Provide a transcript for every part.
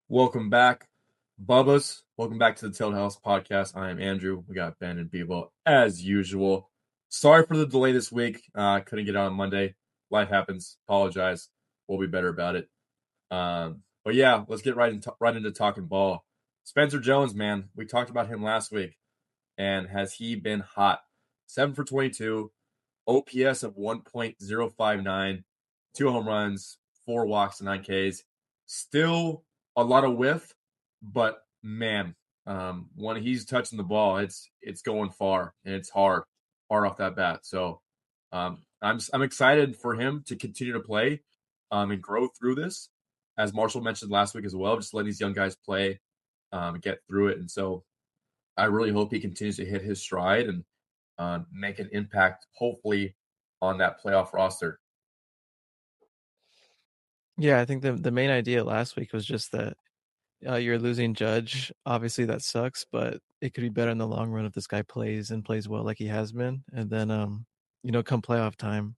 Welcome back, Bubbas. Welcome back to the Tilted House podcast. I am Andrew. We got Ben and Bebo as usual. Sorry for the delay this week. Couldn't get on Monday. Life happens. Apologize. We'll be better about it. But yeah, let's get right into talking ball. Spencer Jones, man, we talked about him last week, and has he been hot? 7 for 22, OPS of 1.059, 2 home runs, 4 walks, and 9 Ks. Still a lot of whiff, but man, when he's touching the ball, it's going far and it's hard off that bat. So I'm excited for him to continue to play and grow through this, as Marshall mentioned last week as well. Just letting these young guys play and get through it. And so I really hope he continues to hit his stride and make an impact, hopefully, on that playoff roster. Yeah, I think the main idea last week was just that you're losing Judge. Obviously, that sucks, but it could be better in the long run if this guy plays well like he has been. And then, come playoff time,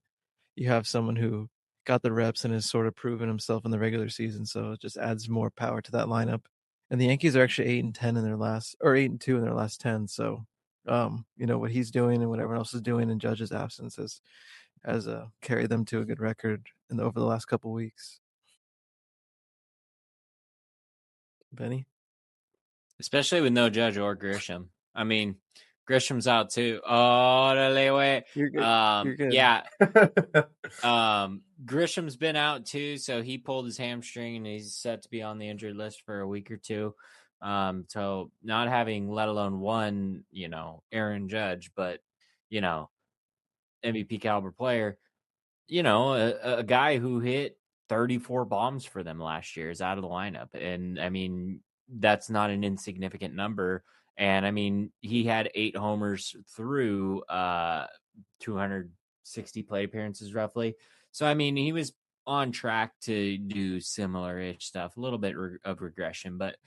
you have someone who got the reps and has sort of proven himself in the regular season. So it just adds more power to that lineup. And the Yankees are actually 8-10 in their last, or 8-2 in their last 10. So, what he's doing and what everyone else is doing in Judge's absence has carried them to a good record over the last couple weeks. Benny? Especially with no Judge or Grisham. I mean, Grisham's out too. Oh, You're good. You're good. Yeah. Grisham's been out too, so he pulled his hamstring and he's set to be on the injured list for a week or two. So not having let alone one, Aaron Judge, but MVP caliber player, a guy who hit 34 bombs for them last year is out of the lineup. And I mean, that's not an insignificant number. And I mean, he had 8 homers through 260 plate appearances roughly. So, I mean, he was on track to do similar-ish stuff, a little bit of regression, but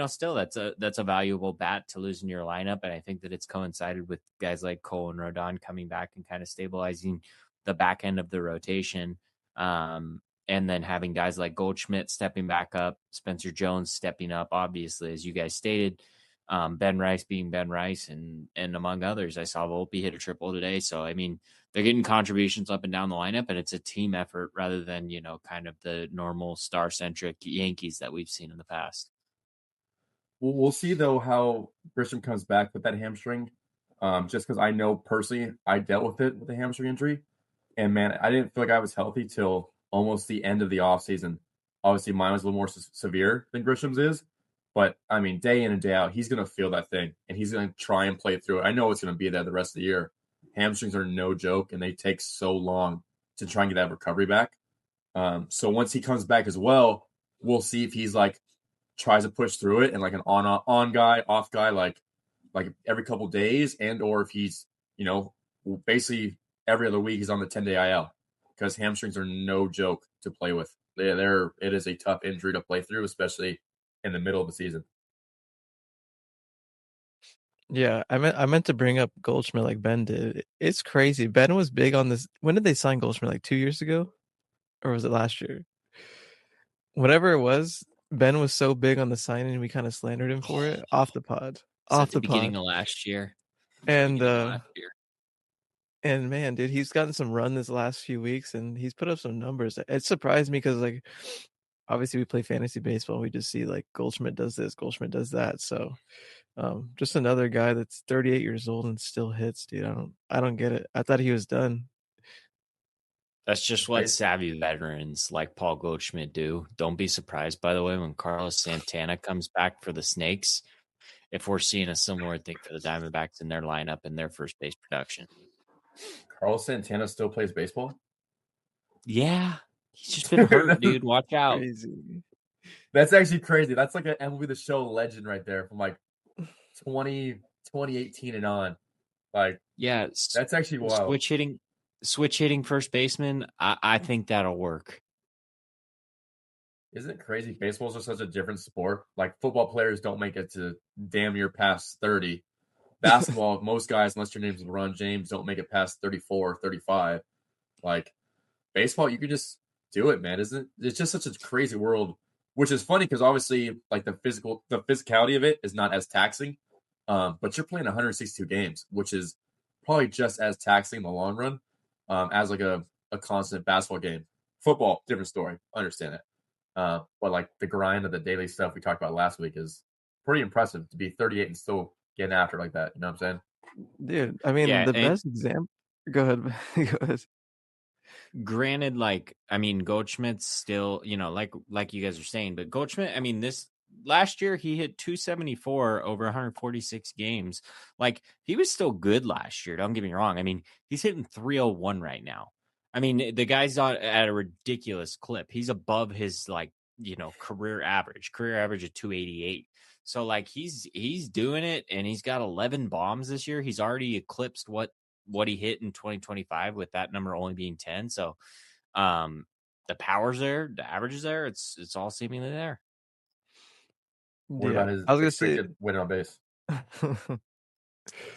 still that's a valuable bat to lose in your lineup. And I think that it's coincided with guys like Cole and Rodon coming back and kind of stabilizing the back end of the rotation. And then having guys like Goldschmidt stepping back up, Spencer Jones stepping up, obviously, as you guys stated, Ben Rice being Ben Rice, and among others. I saw Volpe hit a triple today. So, I mean, they're getting contributions up and down the lineup, and it's a team effort rather than, kind of the normal star-centric Yankees that we've seen in the past. We'll see, though, how Grisham comes back with that hamstring. Just because I know personally I dealt with it with a hamstring injury. And, man, I didn't feel like I was healthy till almost the end of the offseason. Obviously, mine was a little more severe than Grisham's is. But, I mean, day in and day out, he's going to feel that thing, and he's going to try and play through it. I know it's going to be there the rest of the year. Hamstrings are no joke, and they take so long to try and get that recovery back. So once he comes back as well, we'll see if he's, tries to push through it and, an on guy, off guy, like every couple days, and or if he's, basically every other week he's on the 10-day IL, because hamstrings are no joke to play with. It is a tough injury to play through, especially in the middle of the season. Yeah, I meant to bring up Goldschmidt like Ben did. It's crazy. Ben was big on this. When did they sign Goldschmidt? Like 2 years ago? Or was it last year? Whatever it was, Ben was so big on the signing, we kind of slandered him for it off the pod. Off the beginning pod. of last year. And man, dude, he's gotten some run this last few weeks, and he's put up some numbers. It surprised me because, obviously we play fantasy baseball. We just see Goldschmidt does this, Goldschmidt does that. So just another guy that's 38 years old and still hits, dude. I don't get it. I thought he was done. That's just what savvy veterans like Paul Goldschmidt do. Don't be surprised, by the way, when Carlos Santana comes back for the Snakes, if we're seeing a similar thing for the Diamondbacks in their lineup and their first base production. Carlos Santana still plays baseball? Yeah. He's just been hurt, dude. Watch out. Crazy. That's actually crazy. That's like an MLB The Show legend right there from 2018 and on. Yeah, that's actually wild. Switch hitting first baseman. I think that'll work. Isn't it crazy? Baseball's just such a different sport. Football players don't make it to damn near past 30. Basketball, most guys, unless your name's LeBron James, don't make it past 34, 35. Baseball, you can just do it, man. Isn't it? It's just such a crazy world which is funny because obviously like the physicality of it is not as taxing. But you're playing 162 games, which is probably just as taxing in the long run as like a constant basketball game. Football, different story. I understand it. But like the grind of the daily stuff we talked about last week is pretty impressive to be 38 and still getting after like that. You know what I'm saying? Dude, I mean, Yeah, the and best example. Go ahead. Go ahead. granted, like, I mean, Goldschmidt's still, like you guys are saying, but Goldschmidt, I mean, this last year he hit 274 over 146 games. Like, he was still good last year. Don't get me wrong. I mean, he's hitting 301 right now. I mean, the guy's at a ridiculous clip. He's above his career average of 288. So like he's doing it, and he's got 11 bombs this year. He's already eclipsed what he hit in 2025 with that number only being 10. So the power's there, the average is there, it's all seemingly there. What Yeah, about his I was gonna say. expected win on base?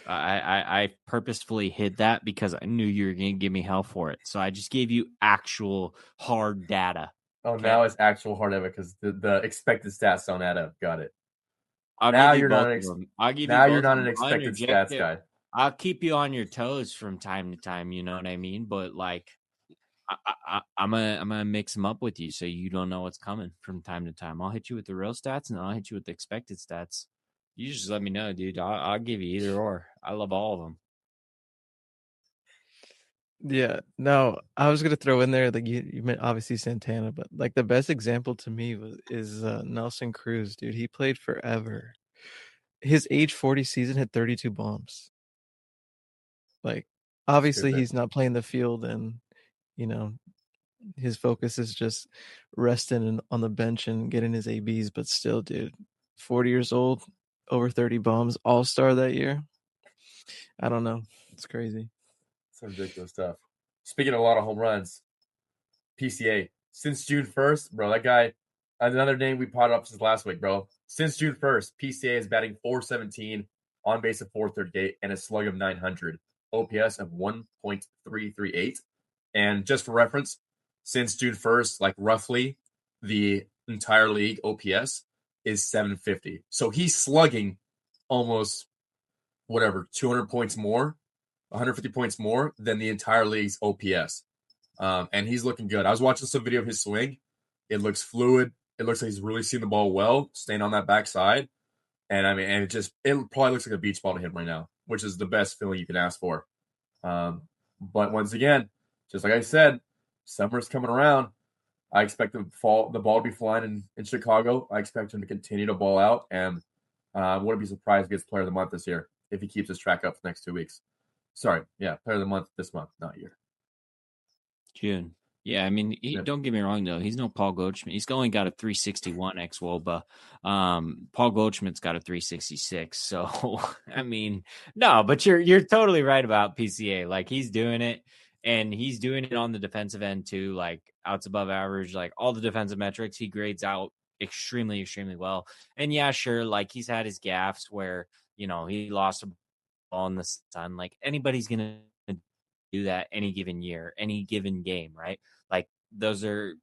I purposefully hid that because I knew you were going to give me hell for it. So I just gave you actual hard data. Oh, Okay? now it's actual hard ever because the expected stats don't add up. Got it. I'll Now give you you're both not of them. I'll give you now you're both not of an them. I'll expected interject stats it. guy. I'll keep you on your toes from time to time. You know what I mean? But like, I'm gonna mix them up with you so you don't know what's coming from time to time. I'll hit you with the real stats, and I'll hit you with the expected stats. You just let me know, dude. I'll give you either or. I love all of them. Yeah, no, I was gonna throw in there like you meant obviously Santana, but like the best example to me is Nelson Cruz, dude. He played forever. His age 40 season had 32 bombs. Like obviously Stupid. he's not playing the field, and you know his focus is just resting on the bench and getting his ABs, but still, dude, 40 years old, over 30 bombs, all-star that year. I don't know. It's crazy. Some ridiculous stuff. Speaking of a lot of home runs, PCA since June 1st, bro. That guy, another name we potted up since last week, bro. Since June 1st, PCA is batting 417, on base of 438, and a slug of 900, OPS of 1.338. And just for reference, since June 1st, like roughly the entire league OPS is 750. So he's slugging almost 200 points more, 150 points more than the entire league's OPS. And he's looking good. I was watching some video of his swing. It looks fluid. It looks like he's really seeing the ball well, staying on that backside. And I mean, and it probably looks like a beach ball to him right now, which is the best feeling you can ask for. But once again, just like I said, summer's coming around. I expect the ball to be flying in Chicago. I expect him to continue to ball out, and I wouldn't be surprised if he gets Player of the Month this year if he keeps his track up for the next 2 weeks. Sorry, yeah, Player of the Month this month, not year. June. Yeah, I mean, Yeah. don't get me wrong though. He's no Paul Goldschmidt. He's only got a 361 ex Woba. Paul Goldschmidt's got a 366. So I mean, no, but you're totally right about PCA. Like he's doing it, and he's doing it on the defensive end too. Like outs above average, like all the defensive metrics, he grades out extremely, extremely well. And yeah, sure, like he's had his gaffes where he lost a ball in the sun. Like anybody's gonna do that any given year, any given game, right? Like those are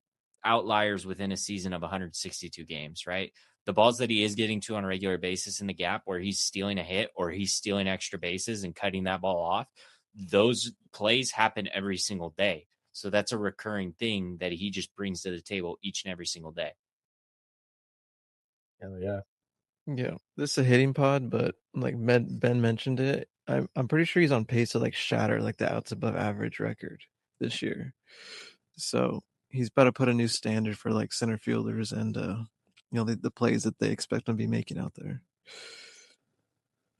outliers within a season of 162 games, right? The balls that he is getting to on a regular basis in the gap where he's stealing a hit or he's stealing extra bases and cutting that ball off, those plays happen every single day. So that's a recurring thing that he just brings to the table each and every single day. Hell yeah. Yeah, this is a hitting pod, but like Ben mentioned it, I'm pretty sure he's on pace to like shatter like the outs above average record this year. So he's about to put a new standard for like center fielders and the plays that they expect him to be making out there.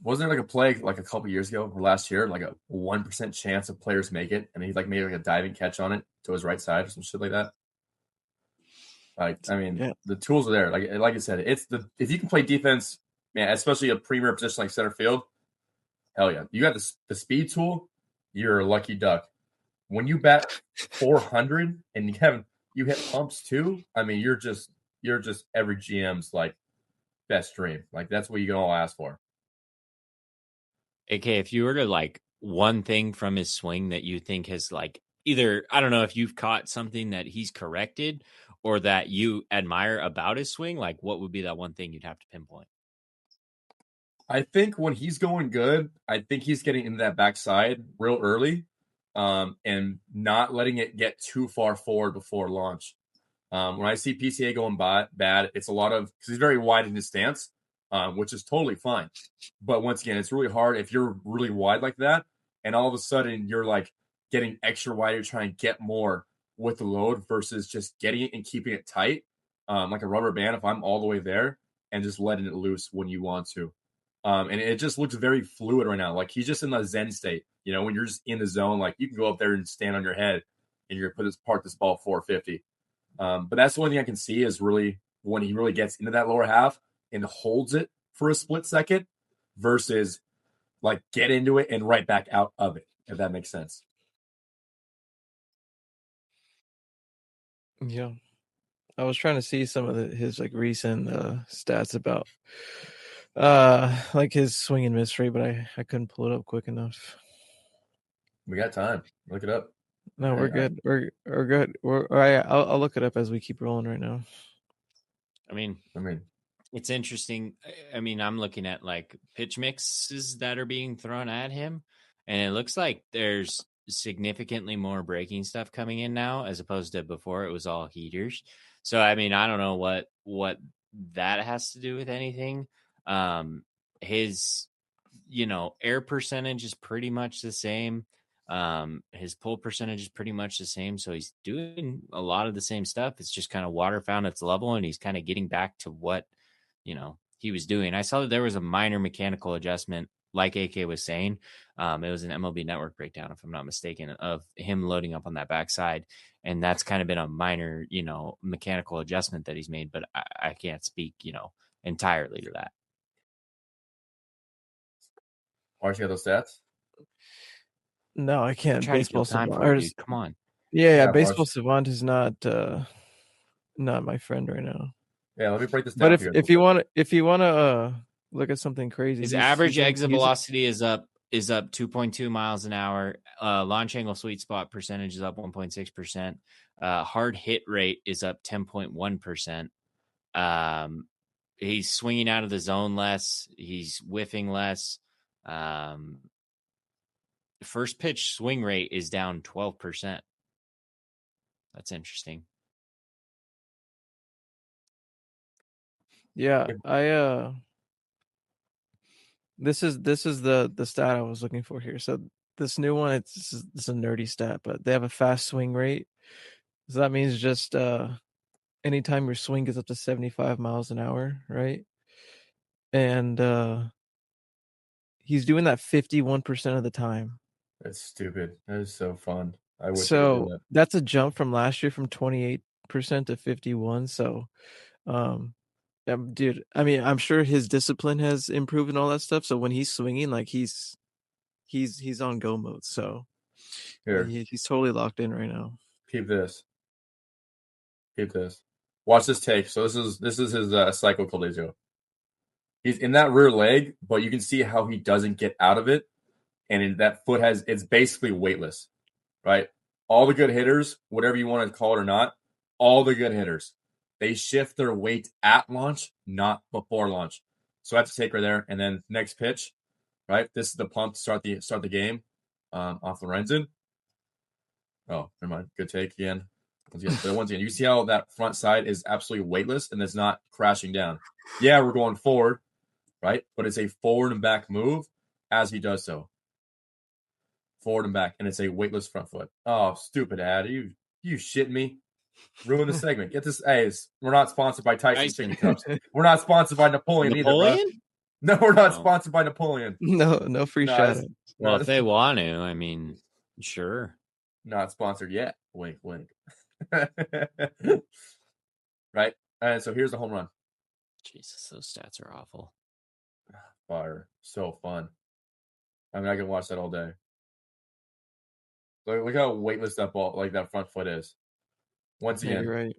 Wasn't there like a play like a couple years ago or last year, like a 1% chance of players make it, and he like made like a diving catch on it to his right side or some shit like that? Like, I mean, Yeah. the tools are there. Like I said, it's if you can play defense, man, especially a premier position like center field, hell yeah. You got the speed tool, you're a lucky duck. When you bat 400 and you hit pumps too, I mean, you're just every GM's like best dream. Like that's what you can all ask for. AK, if you were to like one thing from his swing that you think has like either, I don't know if you've caught something that he's corrected or that you admire about his swing, like what would be that one thing you'd have to pinpoint? I think when he's going good, I think he's getting into that backside real early, and not letting it get too far forward before launch. When I see PCA going bad, it's a lot of because he's very wide in his stance, which is totally fine. But once again, it's really hard if you're really wide like that, and all of a sudden you're like getting extra wide, you're trying to get more with the load versus just getting it and keeping it tight, like a rubber band. If I'm all the way there and just letting it loose when you want to. And it just looks very fluid right now. Like he's just in the Zen state. When you're just in the zone, like you can go up there and stand on your head and you're going to park this ball 450. But that's the only thing I can see is really when he really gets into that lower half and holds it for a split second versus like get into it and right back out of it, if that makes sense. Yeah. I was trying to see some of his like recent stats about like his swing and miss rate, but I couldn't pull it up quick enough. We got time. Look it up. No, we're good. We're good. I'll look it up as we keep rolling right now. I mean, it's interesting. I mean, I'm looking at like pitch mixes that are being thrown at him, and it looks like there's significantly more breaking stuff coming in now as opposed to before it was all heaters. So, I mean, I don't know what that has to do with anything. His, air percentage is pretty much the same. His pull percentage is pretty much the same. So he's doing a lot of the same stuff. It's just kind of water found its level, and he's kind of getting back to what, he was doing. I saw that there was a minor mechanical adjustment, like AK was saying. It was an MLB Network breakdown, if I'm not mistaken, of him loading up on that backside. And that's kind of been a minor, mechanical adjustment that he's made, but I can't speak, entirely to that. Aren't you got those stats? No, I can't. Baseball Savant. Dude. Come on. Yeah, Baseball Savant is not my friend right now. Yeah, let me break this down. But if you want to look at something crazy, his average exit velocity is up 2.2 miles an hour. Launch angle sweet spot percentage is up 1.6%. Hard hit rate is up 10.1%. He's swinging out of the zone less. He's whiffing less. First pitch swing rate is down 12%. That's interesting. Yeah, this is the stat I was looking for here. So this new one, it's a nerdy stat, but they have a fast swing rate. So that means just anytime your swing gets up to 75 miles an hour, right? And he's doing that 51% of the time. That's stupid. That is so fun. I wish so that. That's a jump from last year from 28% to 51. So dude, I mean, I'm sure his discipline has improved and all that stuff. So when he's swinging, like he's on go mode. So here, he's totally locked in right now. Keep this. Watch this take. So this is his cycle collision. He's in that rear leg, but you can see how he doesn't get out of it, and that foot it's basically weightless, right? All the good hitters, whatever you want to call it or not, all the good hitters, they shift their weight at launch, not before launch. So that's a take right there. And then next pitch, right? This is the pump to start the game off Lorenzen. Oh, never mind. Good take again. Once again, you see how that front side is absolutely weightless and it's not crashing down. Yeah, we're going forward, right? But it's a forward and back move as he does so. Forward and back, and it's a weightless front foot. Oh, stupid ad. You shitting me? Ruin the segment. Get this. Hey, we're not sponsored by Tyson Chicken Cups. We're not sponsored by Napoleon either, bro. No, we're not sponsored by Napoleon. No free shout out. Well, if they want to, I mean, sure. Not sponsored yet. Wink, wink. Right? And so here's the home run. Jesus, those stats are awful. Fire. So fun. I mean, I can watch that all day. Look how weightless that ball, like that front foot is. Once again. You're right.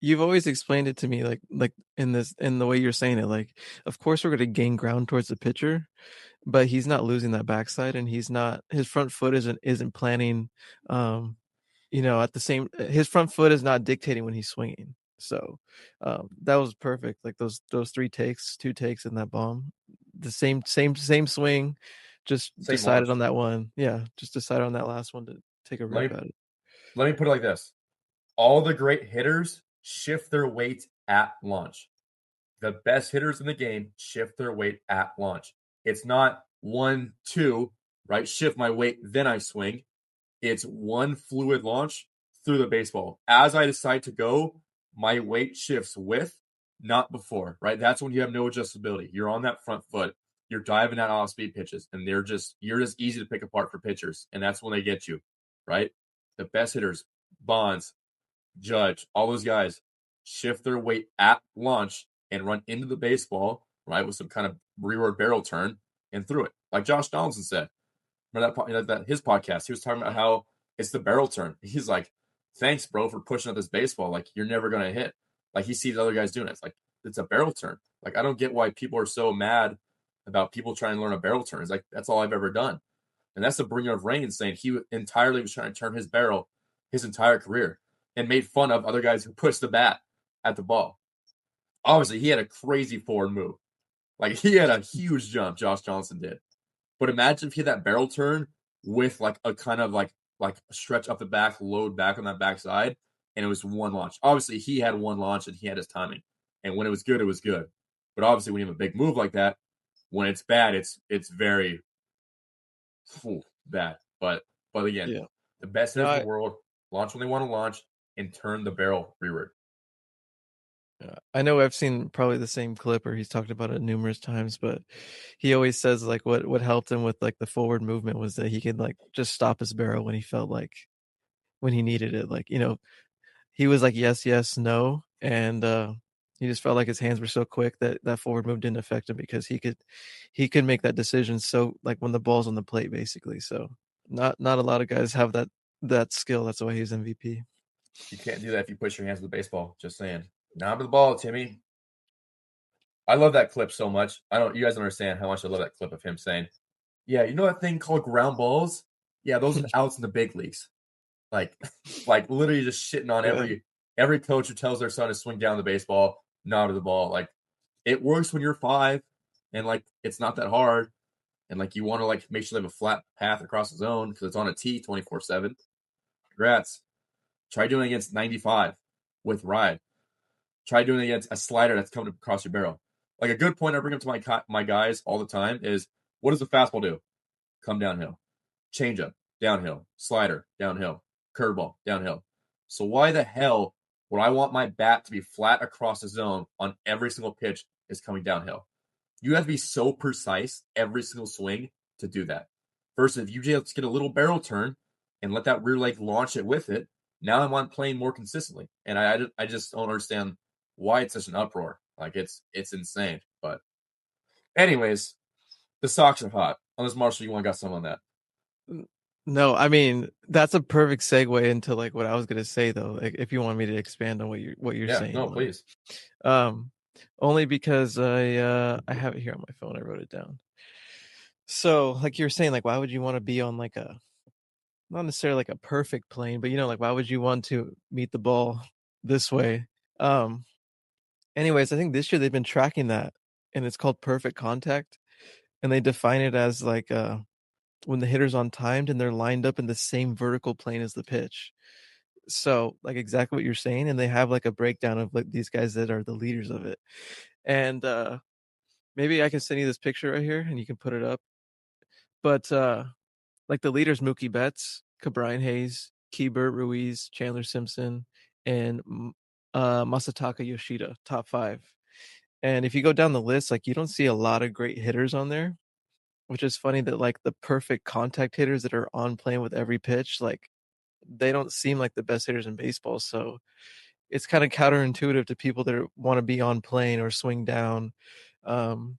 You've always explained it to me like in the way you're saying it. Like, of course we're going to gain ground towards the pitcher, but he's not losing that backside, and his front foot isn't planning at the same, his front foot is not dictating when he's swinging. So that was perfect. Like those 2 takes in that bomb, the same swing, just Same decided launch. on that one. Yeah, just decided on that last one to take a rip at it. Let me put it like this. All the great hitters shift their weight at launch. The best hitters in the game shift their weight at launch. It's not 1, 2, right? Shift my weight, then I swing. It's one fluid launch through the baseball. As I decide to go, my weight shifts with, not before, right? That's when you have no adjustability. You're on that front foot. You're diving at off-speed pitches, and you're just easy to pick apart for pitchers, and that's when they get you, right? The best hitters, Bonds, Judge, all those guys shift their weight at launch and run into the baseball, right, with some kind of rearward barrel turn and through it, like Josh Donaldson said. Remember that his podcast? He was talking about how it's the barrel turn. He's like, "Thanks, bro, for pushing up this baseball. Like you're never gonna hit." Like he sees other guys doing it. It's like it's a barrel turn. Like I don't get why people are so mad about people trying to learn a barrel turn. It's like that's all I've ever done, and that's the bringer of rain saying he entirely was trying to turn his barrel his entire career and made fun of other guys who pushed the bat at the ball. Obviously, he had a crazy forward move. Like he had a huge jump. Josh Johnson did. But imagine if he had that barrel turn with like a kind of like a stretch up the back, load back on that backside, and it was one launch. Obviously, he had one launch and he had his timing. And when it was good, it was good. But obviously, when you have a big move like that, when it's bad, it's very bad. But again, Yeah. the best hitters in the world launch when they want to launch and turn the barrel rearward. I know I've seen probably the same clip, or he's talked about it numerous times, but he always says like what helped him with like the forward movement was that he could like just stop his barrel when he felt like when he needed it. Like, he was like yes, no, and he just felt like his hands were so quick that that forward move didn't affect him because he could make that decision so like when the ball's on the plate basically. So not a lot of guys have that skill. That's why he's MVP. You can't do that if you push your hands to the baseball. Just saying. Now to the ball, Timmy. I love that clip so much. You guys understand how much I love that clip of him saying, "Yeah, you know that thing called ground balls? Yeah, those are the outs in the big leagues." Like, like literally just shitting on Yeah. every coach who tells their son to swing down the baseball, not to the ball. Like, it works when you're 5, and like it's not that hard, and like you want to like make sure they have a flat path across the zone because it's on a tee 24/7. Congrats. Try doing it against 95 with ride. Try doing it against a slider that's coming across your barrel. Like a good point I bring up to my guys all the time is, what does the fastball do? Come downhill. Changeup, downhill. Slider, downhill. Curveball, downhill. So why the hell would I want my bat to be flat across the zone on every single pitch is coming downhill? You have to be so precise every single swing to do that. Versus if you just get a little barrel turn and let that rear leg launch it with it, now I'm on playing more consistently. And I just don't understand why it's such an uproar. Like it's insane. But anyways, the Sox are hot. Unless Marshall, you want got some on that. No, I mean that's a perfect segue into like what I was gonna say though. Like, if you want me to expand on what you're saying, No, like, please. only because I have it here on my phone. I wrote it down. So like you're saying, like why would you want to be on like a not necessarily like a perfect plane, but like why would you want to meet the ball this way? Um, anyways, I think this year they've been tracking that, and it's called perfect contact, and they define it as like when the hitter's on timed and they're lined up in the same vertical plane as the pitch. So like exactly what you're saying, and they have like a breakdown of like these guys that are the leaders of it. And maybe I can send you this picture right here and you can put it up. But like the leaders, Mookie Betts, Cabrian Hayes, Keibert Ruiz, Chandler Simpson, and Masataka Yoshida, top 5. And if you go down the list, like you don't see a lot of great hitters on there, which is funny that like the perfect contact hitters that are on playing with every pitch, like they don't seem like the best hitters in baseball. So it's kind of counterintuitive to people that want to be on plane or swing down. Um,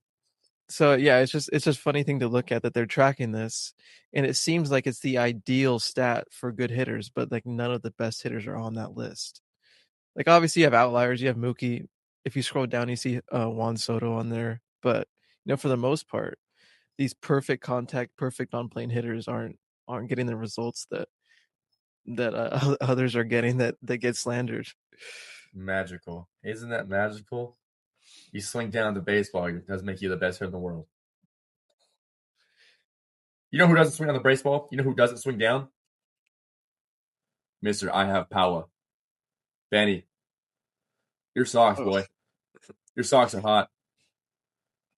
so yeah, it's just funny thing to look at that they're tracking this, and it seems like it's the ideal stat for good hitters, but like none of the best hitters are on that list. Like obviously you have outliers, you have Mookie. If you scroll down, you see Juan Soto on there, but for the most part, these perfect contact, perfect on plane hitters aren't getting the results that that others are getting that get slandered. Magical. Isn't that magical? You swing down the baseball, it does make you the best hitter in the world. You know who doesn't swing on the baseball? You know who doesn't swing down? Mr. I have power. Benny. Your socks, boy. Your socks are hot.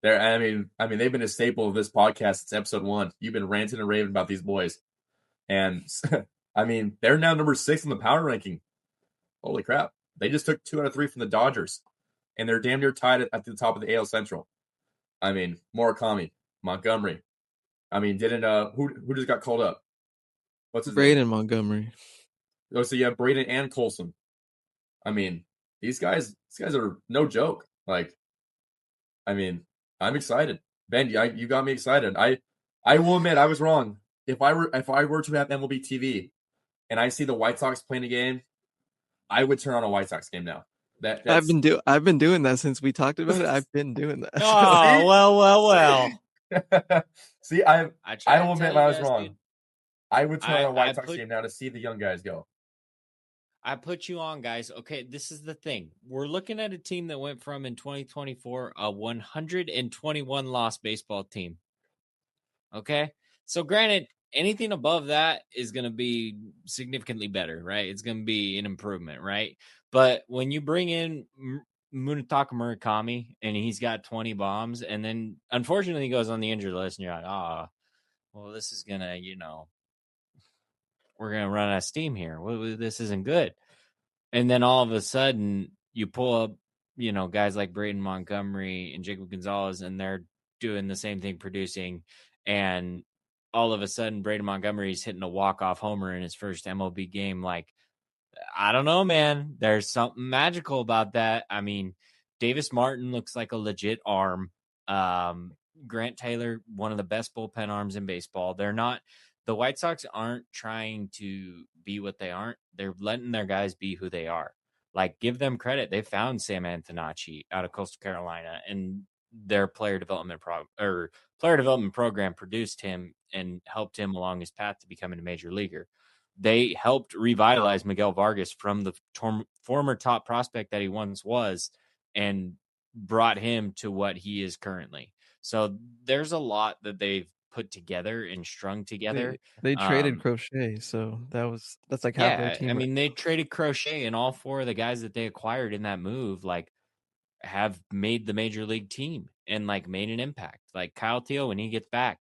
I mean, they've been a staple of this podcast since episode 1. You've been ranting and raving about these boys. And I mean, they're now number 6 in the power ranking. Holy crap. They just took 2 out of 3 from the Dodgers. And they're damn near tied at the top of the AL Central. I mean, Murakami, Montgomery. I mean, who just got called up? What's his Braden name? Montgomery. Oh, so you have Braden and Colson. I mean, these guys are no joke. Like, I mean, I'm excited. Ben, you got me excited. I will admit I was wrong. If I were to have MLB TV and I see the White Sox playing a game, I would turn on a White Sox game now. I've been doing that since we talked about it. I've been doing that. Oh, well. See, I will admit I was guys, wrong. dude. I would turn on a White Sox game now to see the young guys go. I put you on, guys. Okay, this is the thing. We're looking at a team that went from, in 2024, a 121 loss baseball team. Okay? So granted, anything above that is going to be significantly better, right? It's going to be an improvement, right? But when you bring in Munetaka Murakami and he's got 20 bombs, and then unfortunately he goes on the injured list, and you're like, well, this is going to, we're going to run out of steam here. This isn't good. And then all of a sudden you pull up, guys like Braden Montgomery and Jacob Gonzalez, and they're doing the same thing, producing. And all of a sudden Braden Montgomery's hitting a walk-off homer in his first MLB game. Like, I don't know, man. There's something magical about that. I mean, Davis Martin looks like a legit arm. Grant Taylor, one of the best bullpen arms in baseball. The White Sox aren't trying to be what they aren't. They're letting their guys be who they are. Like, give them credit. They found Sam Antonacci out of Coastal Carolina, and their player development program produced him and helped him along his path to becoming a major leaguer. They helped revitalize Miguel Vargas from the former top prospect that he once was, and brought him to what he is currently. So there's a lot that they've put together and strung together. They traded Crochet, so that's like half their team. I mean, they traded Crochet, and all 4 of the guys that they acquired in that move, like, have made the major league team and like made an impact. Like Kyle Teal, when he gets back,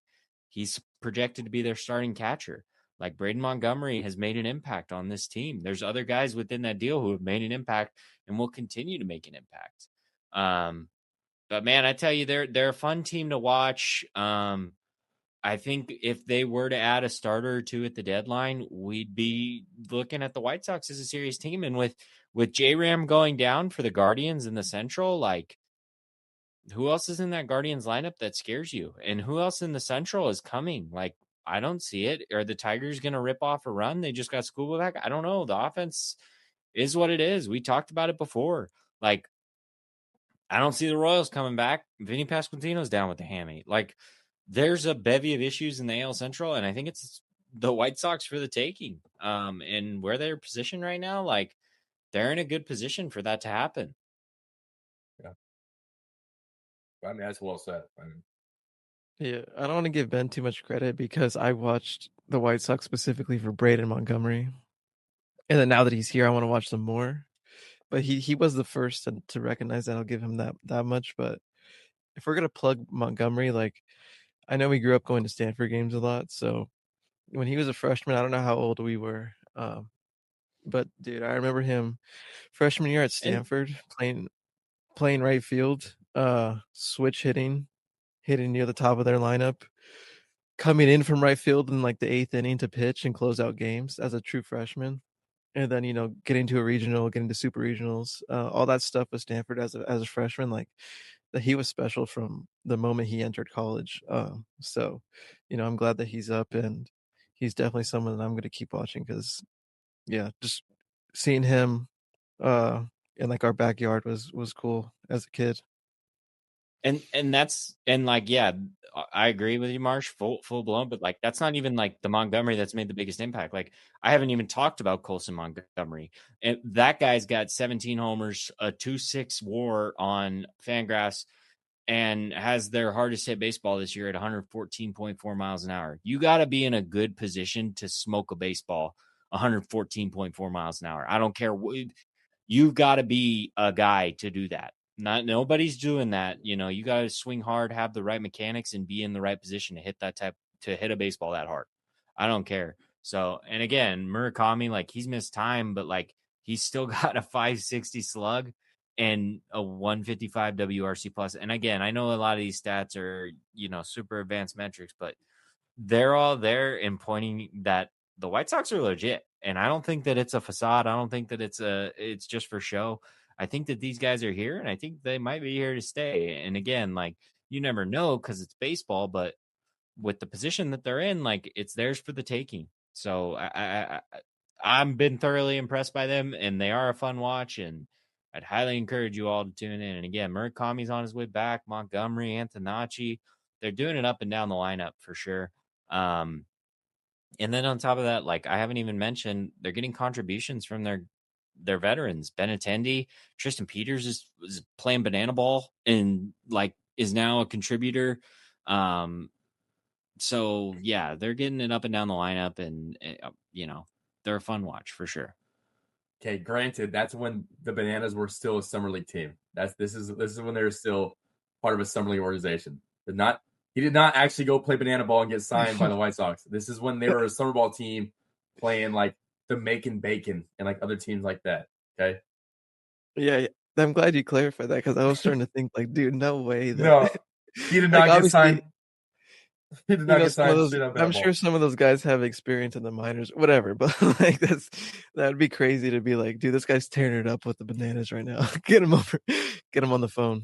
he's projected to be their starting catcher. Like Braden Montgomery has made an impact on this team. There's other guys within that deal who have made an impact and will continue to make an impact. But man, I tell you, they're a fun team to watch. I think if they were to add a starter or 2 at the deadline, we'd be looking at the White Sox as a serious team. And with J-Ram going down for the Guardians in the Central, like, who else is in that Guardians lineup that scares you? And who else in the Central is coming? Like, I don't see it. Are the Tigers going to rip off a run? They just got schooled back. I don't know. The offense is what it is. We talked about it before. Like, I don't see the Royals coming back. Vinny Pasquantino's down with the hammy. Like, there's a bevy of issues in the AL Central, and I think it's the White Sox for the taking. And where they're positioned right now, like, they're in a good position for that to happen. Yeah. I mean, that's well said. Yeah, I don't want to give Ben too much credit because I watched the White Sox specifically for Braden Montgomery. And then now that he's here, I want to watch them more. But he was the first to recognize that. I'll give him that much. But if we're going to plug Montgomery, like, I know we grew up going to Stanford games a lot. So when he was a freshman, I don't know how old we were. But dude, I remember him freshman year at Stanford playing right field, switch hitting near the top of their lineup, coming in from right field in like the 8th inning to pitch and close out games as a true freshman. And then, getting to a regional, getting to super regionals, all that stuff with Stanford as a freshman, like, that he was special from the moment he entered college. So, I'm glad that he's up, and he's definitely someone that I'm going to keep watching because, yeah, just seeing him in like our backyard was cool as a kid. And that's yeah, I agree with you, Marsh, full blown. But like that's not even like the Montgomery that's made the biggest impact. Like I haven't even talked about Colson Montgomery, and that guy's got 17 homers, a 2.6 WAR on Fangraphs, and has their hardest hit baseball this year at 114.4 miles an hour. You got to be in a good position to smoke a baseball 114.4 miles an hour. I don't care what. You've got to be a guy to do that. Nobody's doing that. You know, you got to swing hard, have the right mechanics, and be in the right position to hit a baseball that hard. I don't care. So, and again, Murakami, like he's missed time, but like he's still got a 560 slug and a 155 WRC plus. And again, I know a lot of these stats are, super advanced metrics, but they're all there and pointing that the White Sox are legit. And I don't think that it's a facade. I don't think that it's just for show. I think that these guys are here and I think they might be here to stay. And again, like you never know because it's baseball, but with the position that they're in, like it's theirs for the taking. So I've been thoroughly impressed by them and they are a fun watch. And I'd highly encourage you all to tune in. And again, Murakami's on his way back, Montgomery, Antonacci, they're doing it up and down the lineup for sure. And then on top of that, like I haven't even mentioned, they're getting contributions from their veterans. Benintendi, Tristan Peters is playing banana ball and like is now a contributor. So yeah, they're getting it up and down the lineup, and they're a fun watch for sure. Okay, granted, that's when the Bananas were still a summer league team. This is when they were still part of a summer league organization. He did not actually go play banana ball and get signed by the White Sox. This is when they were a summer ball team playing like the Macon Bacon and like other teams like that. Okay. Yeah, I'm glad you clarified that because I was starting to think like, dude, no way. No, he did not like, get signed. He did not get some of signed. those, I'm sure some of those guys have experience in the minors, whatever. But like that'd be crazy to be like, dude, this guy's tearing it up with the Bananas right now. Get him on the phone.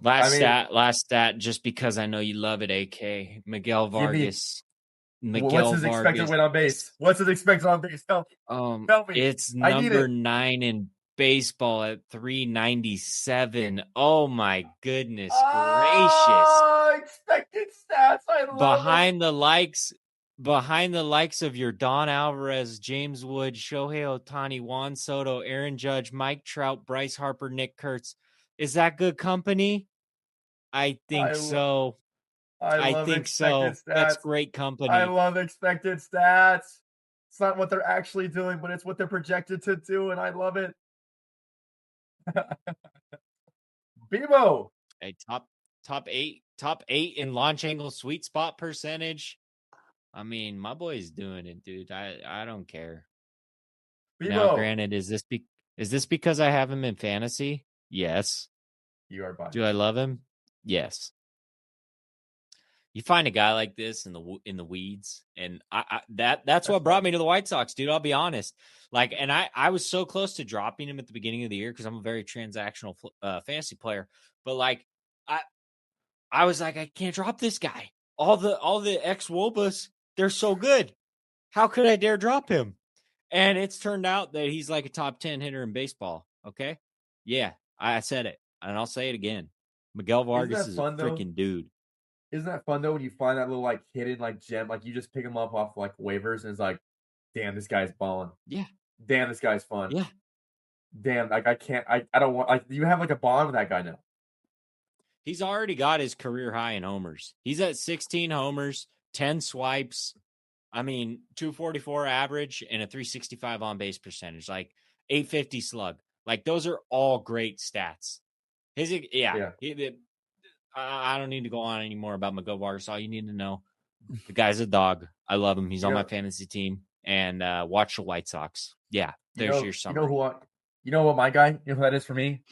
Last stat, just because I know you love it, AK. Miguel Vargas. What's his expected win on base? What's his expected on base? Tell me. It's number 9 in baseball at 397. Oh my goodness gracious. Expected stats. I love behind the likes of Yordan Alvarez, James Wood, Shohei Ohtani, Juan Soto, Aaron Judge, Mike Trout, Bryce Harper, Nick Kurtz. Is that good company? I think so. I think so. Stats. That's great company. I love expected stats. It's not what they're actually doing, but it's what they're projected to do, and I love it. Bebo. A top eight in launch angle sweet spot percentage. I mean, my boy's doing it, dude. I don't care. Bebo. Now, granted, is this because I have him in fantasy? Yes. You are biased. Do I love him? Yes. You find a guy like this in the weeds, and that's what brought me to the White Sox, dude. I'll be honest. Like, and I was so close to dropping him at the beginning of the year because I'm a very transactional fantasy player. But like, I was like, I can't drop this guy. All the ex-Wobas, they're so good. How could I dare drop him? And it's turned out that he's like a top 10 hitter in baseball. Okay, yeah, I said it, and I'll say it again. Miguel Vargas is a freaking dude. Isn't that fun though when you find that little like hidden like gem, like you just pick him up off like waivers and it's like, damn, this guy's balling. Yeah. Damn, this guy's fun. Yeah. Damn, like I don't want, like, you have like a bond with that guy now. He's already got his career high in homers. He's at 16 homers, 10 swipes. I mean, 244 average and a 365 on base percentage, like 850 slug. Like those are all great stats. I don't need to go on anymore about Miguel Vargas. All you need to know, the guy's a dog. I love him. He's on my fantasy team. And watch the White Sox. Yeah, there's your summary. You know what my guy? You know who that is for me?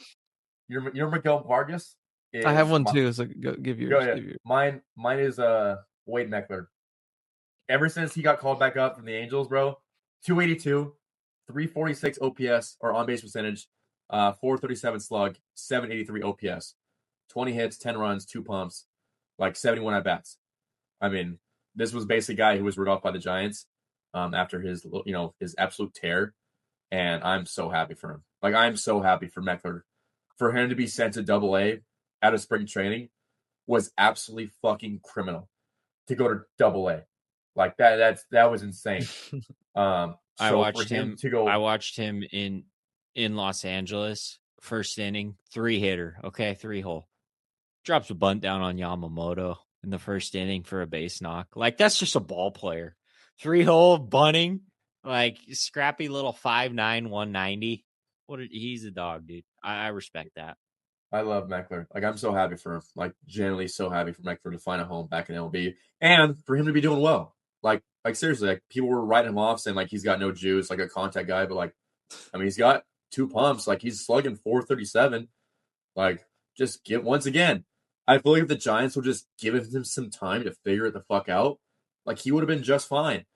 Your Miguel Vargas. I have one too. So give yours. Give yours. Mine is Wade Meckler. Ever since he got called back up from the Angels, bro, 282, 346 OPS or on base percentage, 437 slug, 783 OPS. 20 hits, 10 runs, 2 pumps, like 71 at bats. I mean, this was basically a guy who was ruled off by the Giants after his absolute tear, and I'm so happy for him. Like, I'm so happy for Meckler, for him to be sent to Double-A out of spring training was absolutely fucking criminal to go to AA. Like that was insane. I So for watched him him. to go, I watched him in Los Angeles, first inning, 3-hitter. Okay, 3-hole. Drops a bunt down on Yamamoto in the first inning for a base knock. Like, that's just a ball player. 3-hole bunting, like scrappy little 5'9", 190. He's a dog, dude. I respect that. I love Meckler. Like, I'm so happy for him. Like, genuinely so happy for Meckler to find a home back in LB and for him to be doing well. Like seriously, like people were writing him off saying like he's got no juice, like a contact guy, but like, I mean, he's got 2 pumps. Like, he's slugging 437. Like, just give once again. I feel like if the Giants would just give him some time to figure it the fuck out, like he would have been just fine.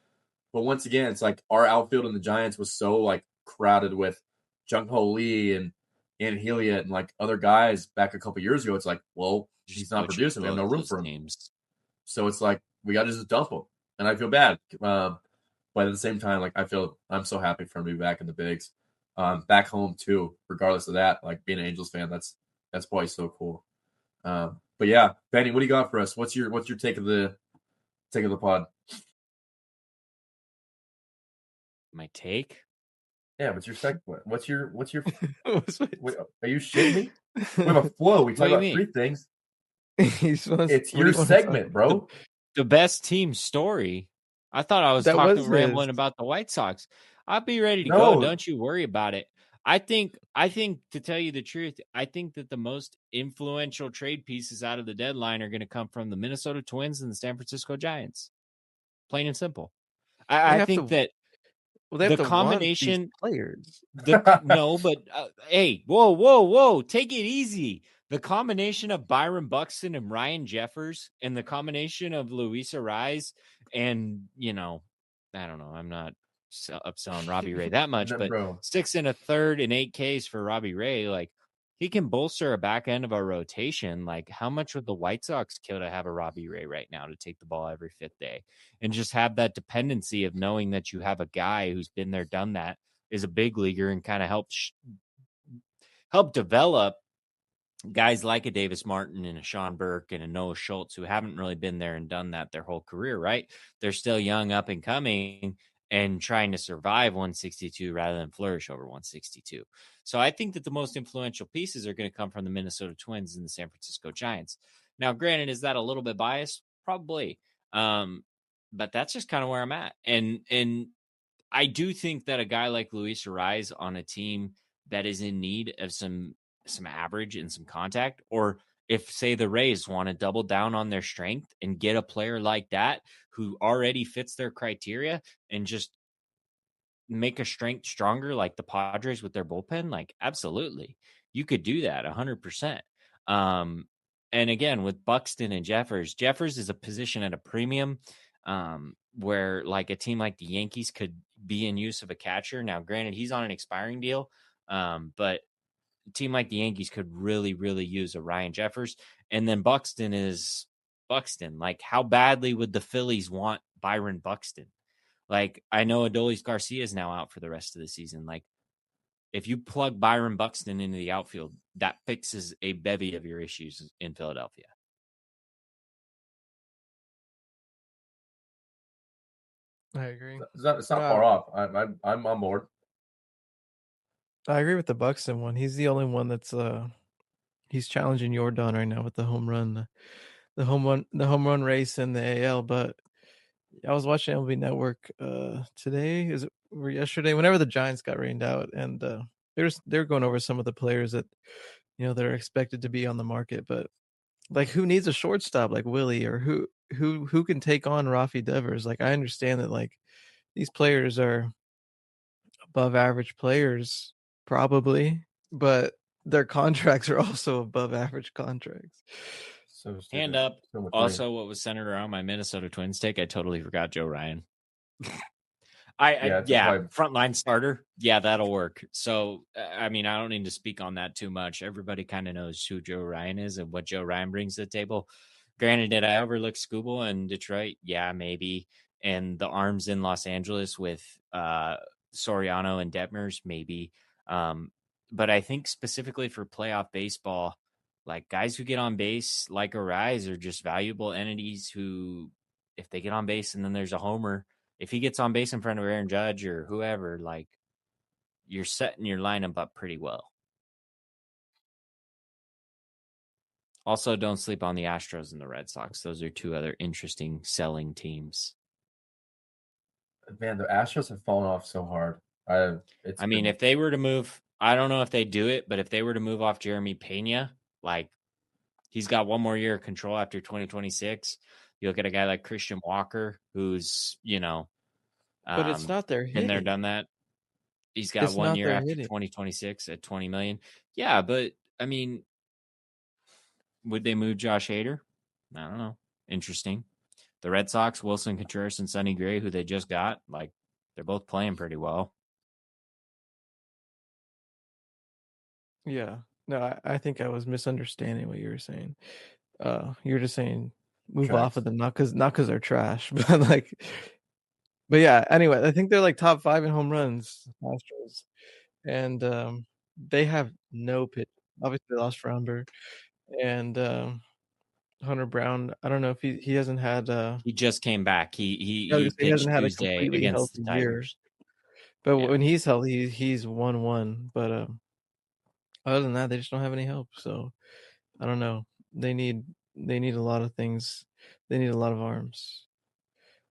But once again, it's like our outfield in the Giants was so like crowded with Jung Ho Lee and Heliot and like other guys back a couple years ago. It's like, well, he's not producing. We have no room for him. Teams. So it's like we got to just dump him, and I feel bad. But at the same time, like I'm so happy for him to be back in the bigs, back home too. Regardless of that, like being an Angels fan, that's probably so cool. But yeah, Benny, what do you got for us? What's your take of the pod? My take? Yeah, what's your second? What's your? Wait, Wait, are you shitting me? We have a flow. We talk about 3 things. It's your segment, bro. The best team story. I thought I was rambling about the White Sox. I'll be ready to go. Don't you worry about it. I think to tell you the truth, I think that the most influential trade pieces out of the deadline are going to come from the Minnesota Twins and the San Francisco Giants. Plain and simple. I think that the combination players. No, but hey, whoa, take it easy. The combination of Byron Buxton and Ryan Jeffers, and the combination of Luis Arraez, and I don't know. I'm not upselling Robbie Ray that much, but 6 1/3 and 8 Ks for Robbie Ray, like he can bolster a back end of our rotation. Like, how much would the White Sox kill to have a Robbie Ray right now to take the ball every 5th day and just have that dependency of knowing that you have a guy who's been there, done that, is a big leaguer, and kind of help develop guys like a Davis Martin and a Sean Burke and a Noah Schultz who haven't really been there and done that their whole career, right? They're still young, up and coming, and trying to survive 162 rather than flourish over 162. So I think that the most influential pieces are going to come from the Minnesota Twins and the San Francisco Giants. Now, granted, is that a little bit biased? Probably. But that's just kind of where I'm at. And I do think that a guy like Luis Arraez on a team that is in need of some average and some contact, or if, say, the Rays want to double down on their strength and get a player like that who already fits their criteria and just make a strength stronger, like the Padres with their bullpen, like absolutely, you could do that 100%. And again, with Buxton and Jeffers is a position at a premium, where like a team like the Yankees could be in use of a catcher. Now, granted, he's on an expiring deal, but a team like the Yankees could really, really use a Ryan Jeffers. And then Buxton is Buxton. Like, how badly would the Phillies want Byron Buxton? Like, I know Adolis Garcia is now out for the rest of the season. Like, if you plug Byron Buxton into the outfield, that fixes a bevy of your issues in Philadelphia. I agree. It's not far off. I'm on board. I agree with the Buxton one. He's the only one that's he's challenging Yordan right now with the home run race in the AL. But I was watching MLB Network today, or yesterday, whenever the Giants got rained out, and they're going over some of the players that that are expected to be on the market. But like, who needs a shortstop like Willie, or who can take on Rafi Devers? Like, I understand that like these players are above average players, probably, but their contracts are also above average contracts. So stupid. Hand up. Also, what was centered around my Minnesota Twins take, I totally forgot Joe Ryan. Frontline starter. Yeah, that'll work. So, I mean, I don't need to speak on that too much. Everybody kind of knows who Joe Ryan is and what Joe Ryan brings to the table. Granted, did I overlook Skubal in Detroit? Yeah, maybe. And the arms in Los Angeles with Soriano and Detmers, maybe. But I think specifically for playoff baseball, Like guys who get on base like Arise are just valuable entities who, if they get on base and then there's a homer, if he gets on base in front of Aaron Judge or whoever, like you're setting your lineup up pretty well. Also, don't sleep on the Astros and the Red Sox. Those are two other interesting selling teams. Man, the Astros have fallen off so hard. If they were to move, I don't know if they do it, but if they were to move off Jeremy Pena, like he's got one more year of control after 2026. You look at a guy like Christian Walker, who's, but it's not their been there, hitting. done that. He's got It's 1 not year their after hitting. 2026 at $20 million. Yeah, but I mean, would they move Josh Hader? I don't know. Interesting. The Red Sox, Wilson Contreras and Sonny Gray, who they just got, like they're both playing pretty well. Yeah. No, I think I was misunderstanding what you were saying. You're just saying move Trash. off of them, not because they're trash, but yeah. Anyway, I think they're like top 5 in home runs, Astros, and they have no pitch. Obviously, they lost Framber and Hunter Brown. I don't know if he hasn't had. He just came back. He Hasn't pitched had a Tuesday completely against the healthy year. Tigers. But Yeah. when he's healthy, he's 1-1. But other than that, they just don't have any help. So I don't know. They need a lot of things. They need a lot of arms.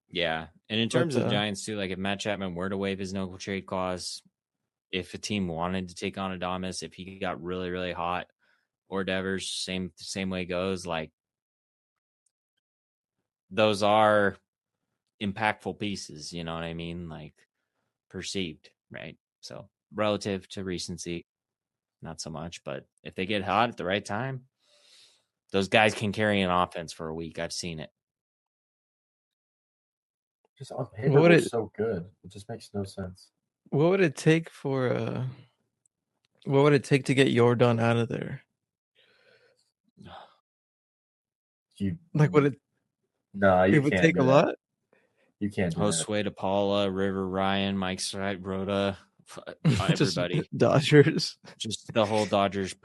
Yeah. And in terms of the Giants too, like if Matt Chapman were to waive his no trade clause, if a team wanted to take on Adames, if he got really, really hot, or Devers, same way goes, like those are impactful pieces, you know what I mean? Like perceived, right? So relative to recency, not so much, but if they get hot at the right time, those guys can carry an offense for a week. I've seen it. Just on paper, they're so good. It just makes no sense. What would it take for what would it take to get Yordan out of there? Would it? No, you it would can't take do a that. lot. You can't do Josue that. DePaula, River Ryan, Mike Strite, Rhoda, everybody. Dodgers. Just the whole Dodgers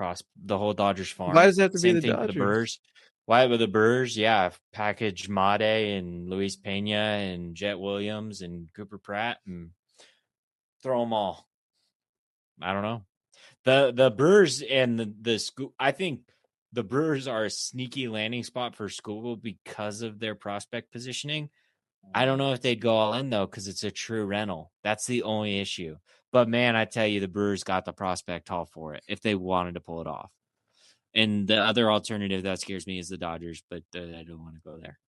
the whole Dodgers farm. Why does it have to Same be the thing Dodgers? For the Brewers. Why with the Brewers? Yeah, package Made and Luis Pena and Jet Williams and Cooper Pratt and throw them all. I don't know. The Brewers and the school. I think the Brewers are a sneaky landing spot for School because of their prospect positioning. I don't know if they'd go all in though, because it's a true rental. That's the only issue. But man, I tell you, the Brewers got the prospect haul for it if they wanted to pull it off. And the other alternative that scares me is the Dodgers, but I don't want to go there.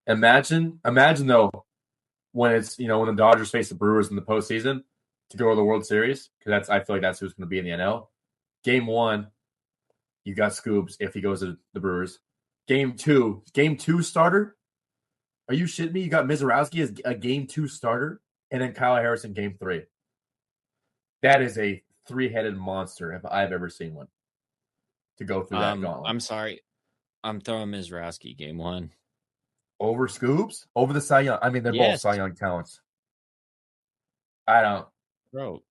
Imagine though, when it's when the Dodgers face the Brewers in the postseason to go to the World Series, because I feel like that's who's going to be in the NL. Game 1, you got Scoobs if he goes to the Brewers. Game 2 starter. Are you shitting me? You got Mizorowski as a Game 2 starter, and then Kyle Harrison Game 3. That is a 3-headed monster if I've ever seen one. To go through that gauntlet. I'm sorry. I'm throwing Mizorowski Game 1. Over Scoobs? Over the Cy Young? I mean, they're both Cy Young talents. I don't. Bro,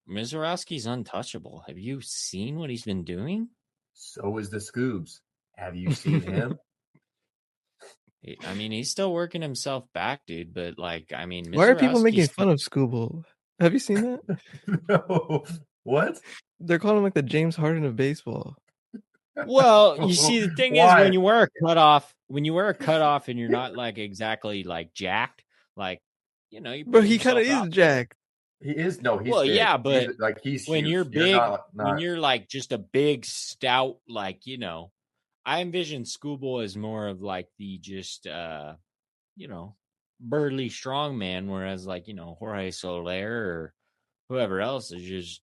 Mizorowski's untouchable. Have you seen what he's been doing? So is the Scoobs. Have you seen him? I mean, he's still working himself back, dude. But why are people making fun of Scooble? Have you seen that? No. What? They're calling him like the James Harden of baseball. Well, you see, the thing is, when you wear a cutoff, and you're not like exactly like jacked, like but he kind of is jacked. He is he's well, big. Yeah, but he's when huge. You're big, when you're like just a big stout, like I envision Scooble as more of like the just burly strong man, whereas like Jorge Soler or whoever else is just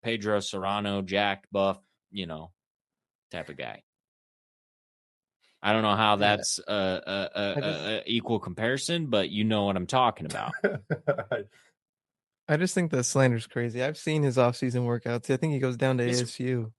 Pedro Serrano, jacked, buff, type of guy. I don't know how that's a equal comparison, but you know what I'm talking about. I just think that slander's crazy. I've seen his off-season workouts. I think he goes down to ASU.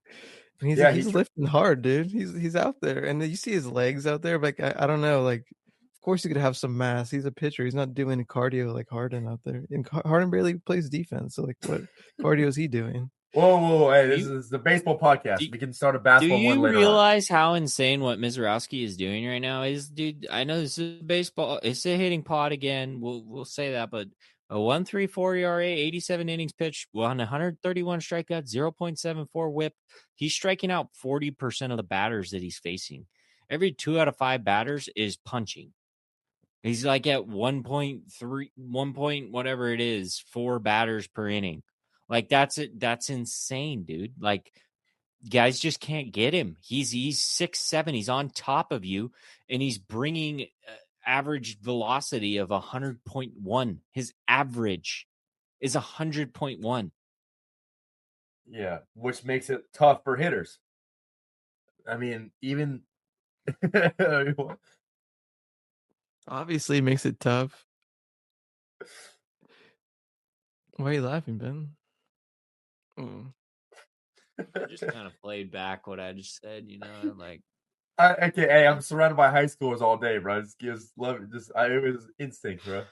And he's lifting hard, dude. He's out there. And you see his legs out there, but I don't know, like of course he could have some mass. He's a pitcher. He's not doing cardio like Harden out there. And Harden barely plays defense. So like what cardio is he doing? Whoa! Hey, this is the baseball podcast. We can start a Do basketball one you later on. realize how insane what Mizorowski is doing right now is, dude? I know this is baseball. It's a hitting pod again. We'll say that, but a 1.34 ERA, 87 innings pitched, 131 strikeouts, 0.74 WHIP. He's striking out 40% of the batters that he's facing. Every 2 out of 5 batters is punching. He's like at 1.3, 1 point whatever it is, 4 batters per inning. Like that's it. That's insane, dude. Like guys just can't get him. He's 6'7". He's on top of you, and he's bringing average velocity of 100.1. His average is 100.1. Yeah, which makes it tough for hitters. I mean, even Obviously makes it tough. Why are you laughing, Ben? I just kind of played back what I just said, like. Okay, hey, I'm surrounded by high schoolers all day, bro. Just love it. It was instinct, bro.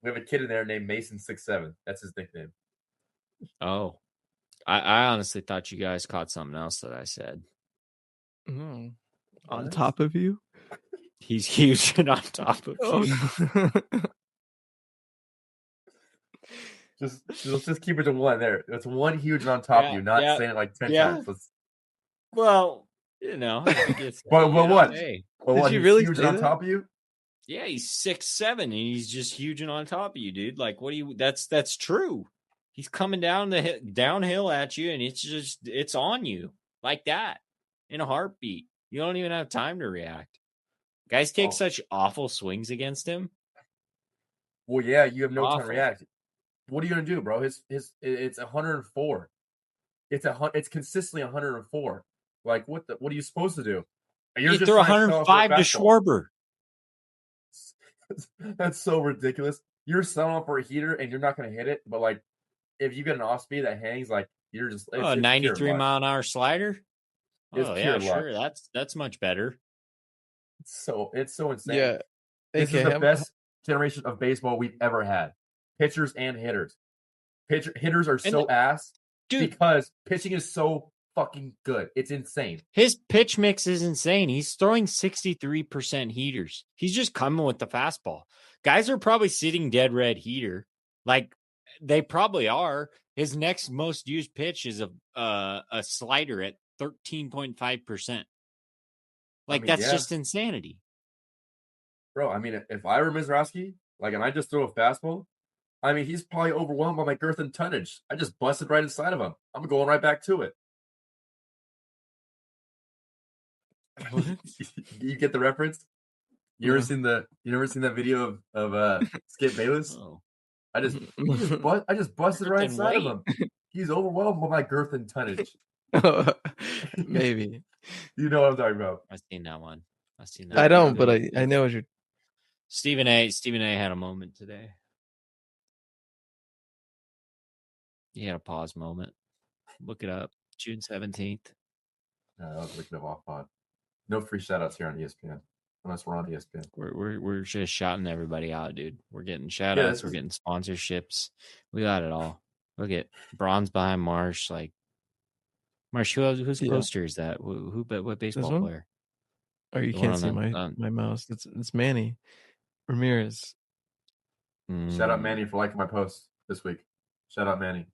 We have a kid in there named Mason 6'7". That's his nickname. Oh, I honestly thought you guys caught something else that I said. On top of you? He's huge and on top of you. Let's just keep it to one there. It's one huge and on top of you, not saying it like 10 times. Well, if it gets but what? Hey. Well, did you really huge say on that? top of you? Yeah, he's 6'7", and he's just huge and on top of you, dude. Like, what do you? That's true. He's coming downhill at you, and it's on you like that in a heartbeat. You don't even have time to react. Guys take such awful swings against him. Well, yeah, you have no time to react. What are you gonna do, bro? It's 104. It's consistently 104. Like what are you supposed to do? You throw 105 to Schwarber. That's so ridiculous. You're selling up for a heater and you're not gonna hit it, but like if you get an off speed that hangs, like you're just a 93 mile an hour slider. Sure. That's much better. It's so insane. Yeah. This is the best generation of baseball we've ever had. Pitchers and hitters. Hitters are so ass, dude, because pitching is so fucking good. It's insane. His pitch mix is insane. He's throwing 63% heaters. He's just coming with the fastball. Guys are probably sitting dead red heater. Like they probably are. His next most used pitch is a slider at 13.5%. Like that's just insanity. Bro, I mean, if I were Mizorowski, and I just throw a fastball, I mean, he's probably overwhelmed by my girth and tonnage. I just busted right inside of him. I'm going right back to it. What? You get the reference? You ever seen that video of Skip Bayless? Oh. I just busted right inside of him. He's overwhelmed by my girth and tonnage. Maybe. You know what I'm talking about. I've seen that one. I don't, but I know what you're. Stephen A. had a moment today. He had a pause moment. Look it up. June 17th. No, I was looking up off pod. No free shout outs here on ESPN. Unless we're on ESPN. We're just shouting everybody out, dude. We're getting shout outs, we're getting sponsorships. We got it all. Look at Bronze behind Marsh. Like Marsh, whose poster is that? What baseball player? Oh, you can't see my mouse. It's Manny Ramirez. Shout out Manny for liking my post this week. Shout out Manny.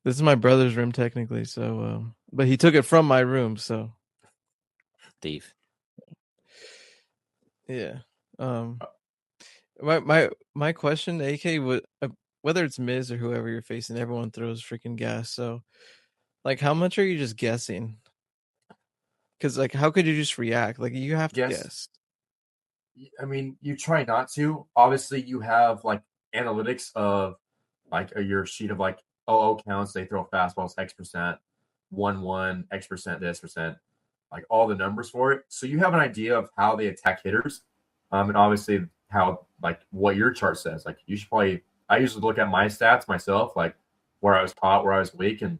This is my brother's room technically, so but he took it from my room, so thief. Yeah. My question, AK, would whether it's Miz or whoever you're facing, everyone throws freaking gas. So, like, how much are you just guessing? Because, like, how could you just react? Like, you have to guess. I mean, you try not to. Obviously, you have like analytics of like your sheet of like 0 counts. They throw fastballs X%, 1-1, X%, this percent, like all the numbers for it. So you have an idea of how they attack hitters, and obviously how like what your chart says. Like you should probably. I usually look at my stats myself, like where I was hot, where I was weak, and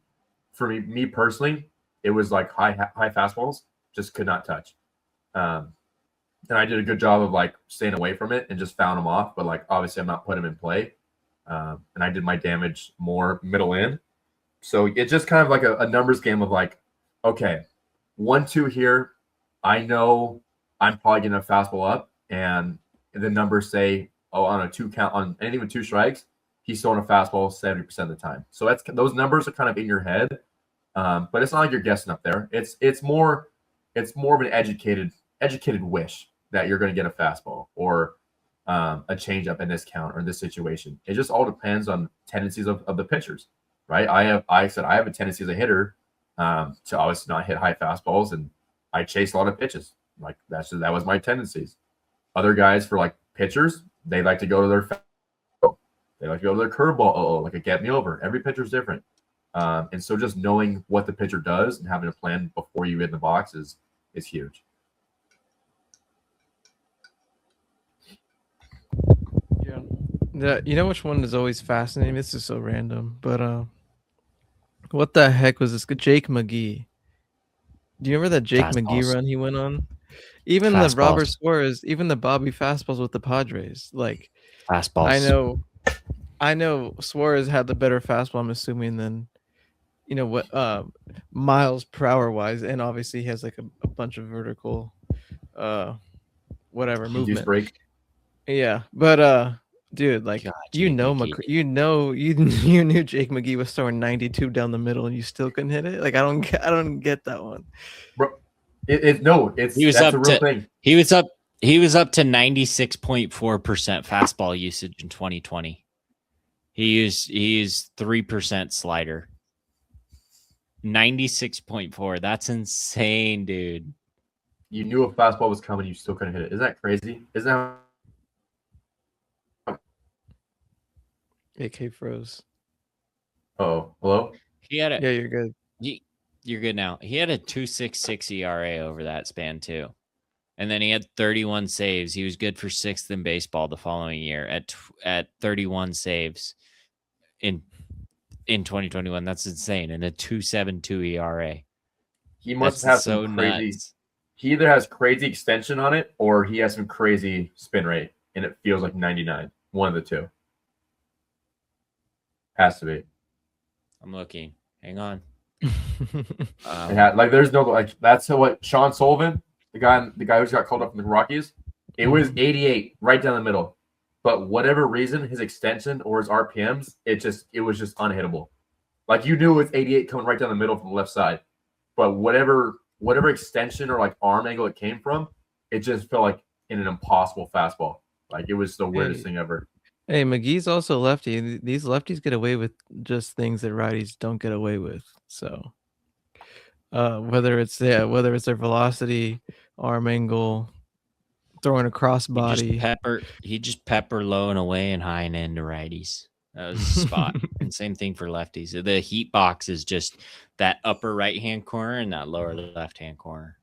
for me personally, it was like high fastballs just could not touch. And I did a good job of like staying away from it and just found them off. But like obviously, I'm not putting them in play. And I did my damage more middle in. So it's just kind of like a numbers game of like, okay, 1-2 here. I know I'm probably getting a fastball up, and the numbers say, oh, on a 2 count, on anything with 2 strikes, he's throwing a fastball 70% of the time. So that's those numbers are kind of in your head, but it's not like you're guessing up there. It's more of an educated wish that you're going to get a fastball or a changeup in this count or in this situation. It just all depends on tendencies of the pitchers, right? I have a tendency as a hitter to obviously not hit high fastballs, and I chase a lot of pitches. Like that was my tendencies. Other guys, for like pitchers, they like to go to their fastball. They like to go to their curveball. Like a get me over. Every pitcher's different. And so just knowing what the pitcher does and having a plan before you hit the box is huge. Yeah. You know which one is always fascinating? This is so random, but what the heck was this? Jake McGee. Do you remember that Jake McGee run he went on? Even the Robert Suarez, even the Bobby fastballs with the Padres. Like fastballs. I know Suarez had the better fastball, I'm assuming, than what miles per hour wise, and obviously he has like a bunch of vertical whatever movement. Break. Yeah, but dude, like God, you knew Jake McGee was throwing 92 down the middle and you still couldn't hit it. Like I don't get that one. Bro, that's a real thing. He was up to 96.4% fastball usage in 2020. He used 3% slider. 96.4. That's insane, dude. You knew a fastball was coming, you still couldn't hit it. Isn't that crazy? Isn't that AK froze. Oh, hello? Yeah, you're good. You're good now. He had a 2.66 ERA over that span too. And then he had 31 saves. He was good for 6th in baseball the following year at 31 saves in 2021. That's insane. And a 2.72 ERA. He must have some crazy. Nuts. He either has crazy extension on it or he has some crazy spin rate, and it feels like 99. One of the two. Has to be. I'm looking. Hang on. There's no that's what Sean Sullivan, the guy who just got called up from the Rockies. It was 88 right down the middle, but whatever reason, his extension or his RPMs, it was just unhittable. Like you knew it was 88 coming right down the middle from the left side, but whatever extension or like arm angle it came from, it just felt like in an impossible fastball. Like it was the weirdest thing ever. Hey, McGee's also lefty. These lefties get away with just things that righties don't get away with. So, whether it's their velocity, arm angle, throwing a crossbody, he just pepper low and away and high and end to righties. That was the spot. And same thing for lefties. The heat box is just that upper right hand corner and that lower left hand corner.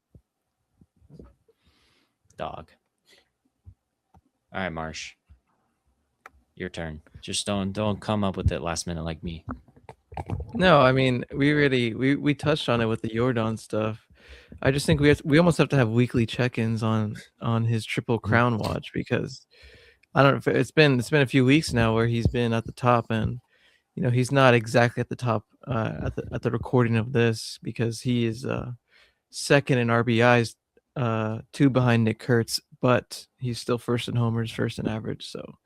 Dog. All right, Marsh. Your turn. Just don't come up with it last minute like me. No, I mean we touched on it with the Yordan stuff. I just think we almost have to have weekly check-ins on his Triple Crown watch, because I don't know, it's been a few weeks now where he's been at the top, and he's not exactly at the top at the recording of this, because he is second in RBIs, 2 behind Nick Kurtz, but he's still first in homers, first in average. So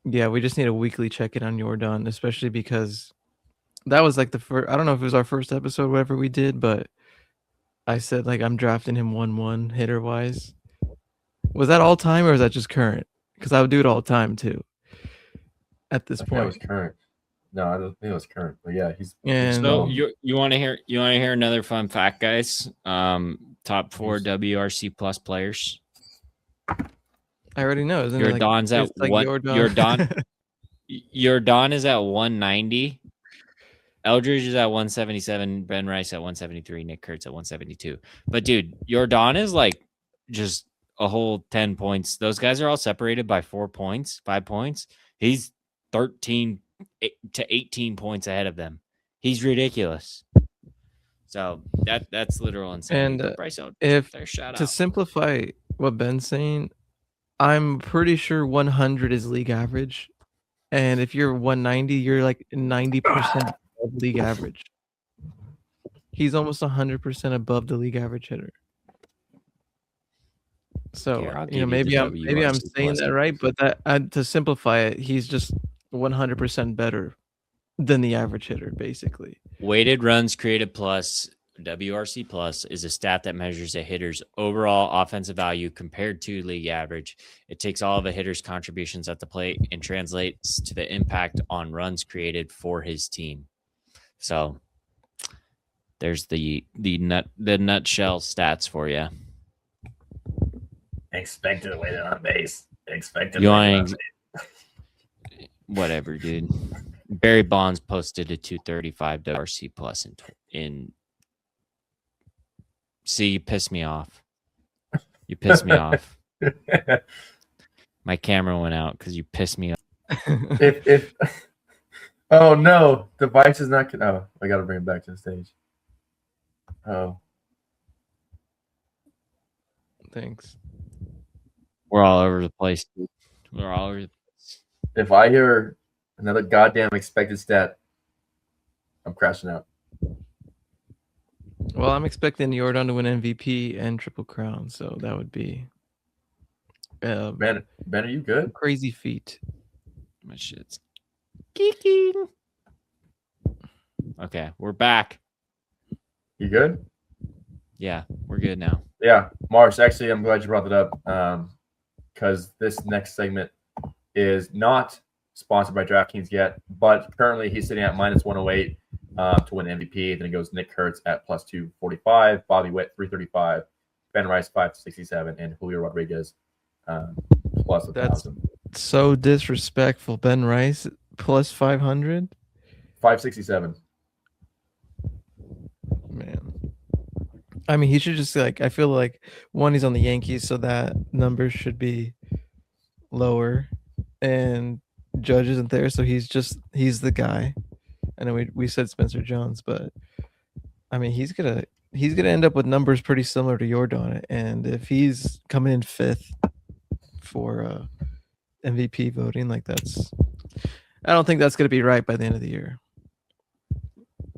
yeah, we just need a weekly check-in on Yordan, especially because that was like the first. I don't know if it was our first episode, whatever we did, but I said like I'm drafting him 1-1 hitter wise. Was that all time or was that just current? Because I would do it all time too. At this point, that was current. No, I don't think it was current, but yeah, he's. So you want to hear another fun fact, guys? Top 4 WRC plus players. I already know. Isn't Yordan's at what? Yordan is at 190. Eldridge is at 177. Ben Rice at 173. Nick Kurtz at 172. But dude, Yordan is like just a whole 10 points. Those guys are all separated by 4 points, 5 points. He's 13 to 18 points ahead of them. He's ridiculous. So that's literal insanity. And Bryce, to simplify what Ben's saying, I'm pretty sure 100 is league average, and if you're 190, you're like 90% above league average. He's almost 100% above the league average hitter. So Here, I'll you know, give you the maybe I'm WRC saying plus. that right, but that to simplify it, he's just 100% better than the average hitter, basically. Weighted runs created plus WRC plus is a stat that measures a hitter's overall offensive value compared to league average. It takes all of a hitter's contributions at the plate and translates to the impact on runs created for his team. So there's the nutshell stats for you. Expected weighted on base. Expected You weighted on want whatever, dude. Barry Bonds posted a 235 WRC plus in. See, you pissed me off. You pissed me off. My camera went out because you pissed me off. if oh no, device is not. Oh, I got to bring it back to the stage. Oh, Thanks. We're all over the place, dude. We're all over the place. if I hear another goddamn expected stat, I'm crashing out. Well, I'm expecting Yordan to win MVP and Triple Crown, so that would be Ben, are you good? crazy feat. My shit's geeking. Okay, we're back. You good? Yeah, we're good now. Yeah, Mars. Actually, I'm glad you brought that up because this next segment is not sponsored by DraftKings yet, but currently he's sitting at minus 108 to win MVP. Then it goes Nick Kurtz at plus 245, Bobby Witt 335, Ben Rice 567, and Julio Rodriguez plus 1,000. So disrespectful. Ben Rice plus 500. 567. Man, I mean, he should just like. I feel like one, he's on the Yankees, so that number should be lower, and Judge isn't there, so he's the guy. I know we said Spencer Jones, but I mean, he's gonna end up with numbers pretty similar to Yordan, and if he's coming in fifth for MVP voting, like I don't think that's gonna be right by the end of the year.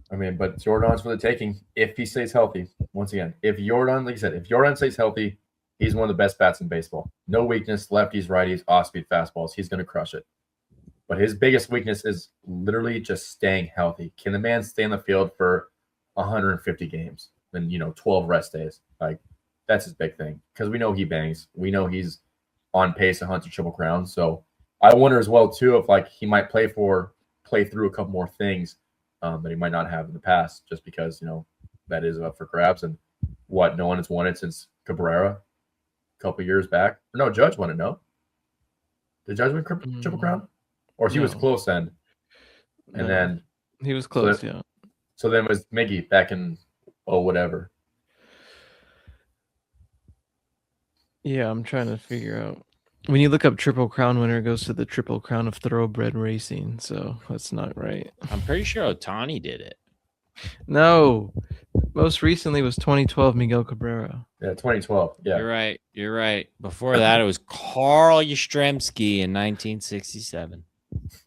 I mean, but Jordan's for the taking if he stays healthy. Once again, if Yordan, like I said, if Yordan stays healthy, he's one of the best bats in baseball. No weakness, lefties, righties, off-speed fastballs. He's going to crush it. But his biggest weakness is literally just staying healthy. Can the man stay in the field for 150 games and 12 rest days? Like that's his big thing because we know he bangs. We know he's on pace to hunt a Triple Crown. So I wonder as well too if like he might play through a couple more things that he might not have in the past, just because that is up for grabs. And no one has won it since Cabrera a couple years back. No, Judge won it. No, did Judge win Triple Crown, or he was close then? And then he was close. Yeah. So then it was Miggy back in whatever. Yeah, I'm trying to figure out. When you look up Triple Crown winner, it goes to the Triple Crown of Thoroughbred Racing, so that's not right. I'm pretty sure Ohtani did it. No, most recently was 2012 Miguel Cabrera. Yeah, 2012. Yeah, You're right. Before that, it was Carl Yastrzemski in 1967.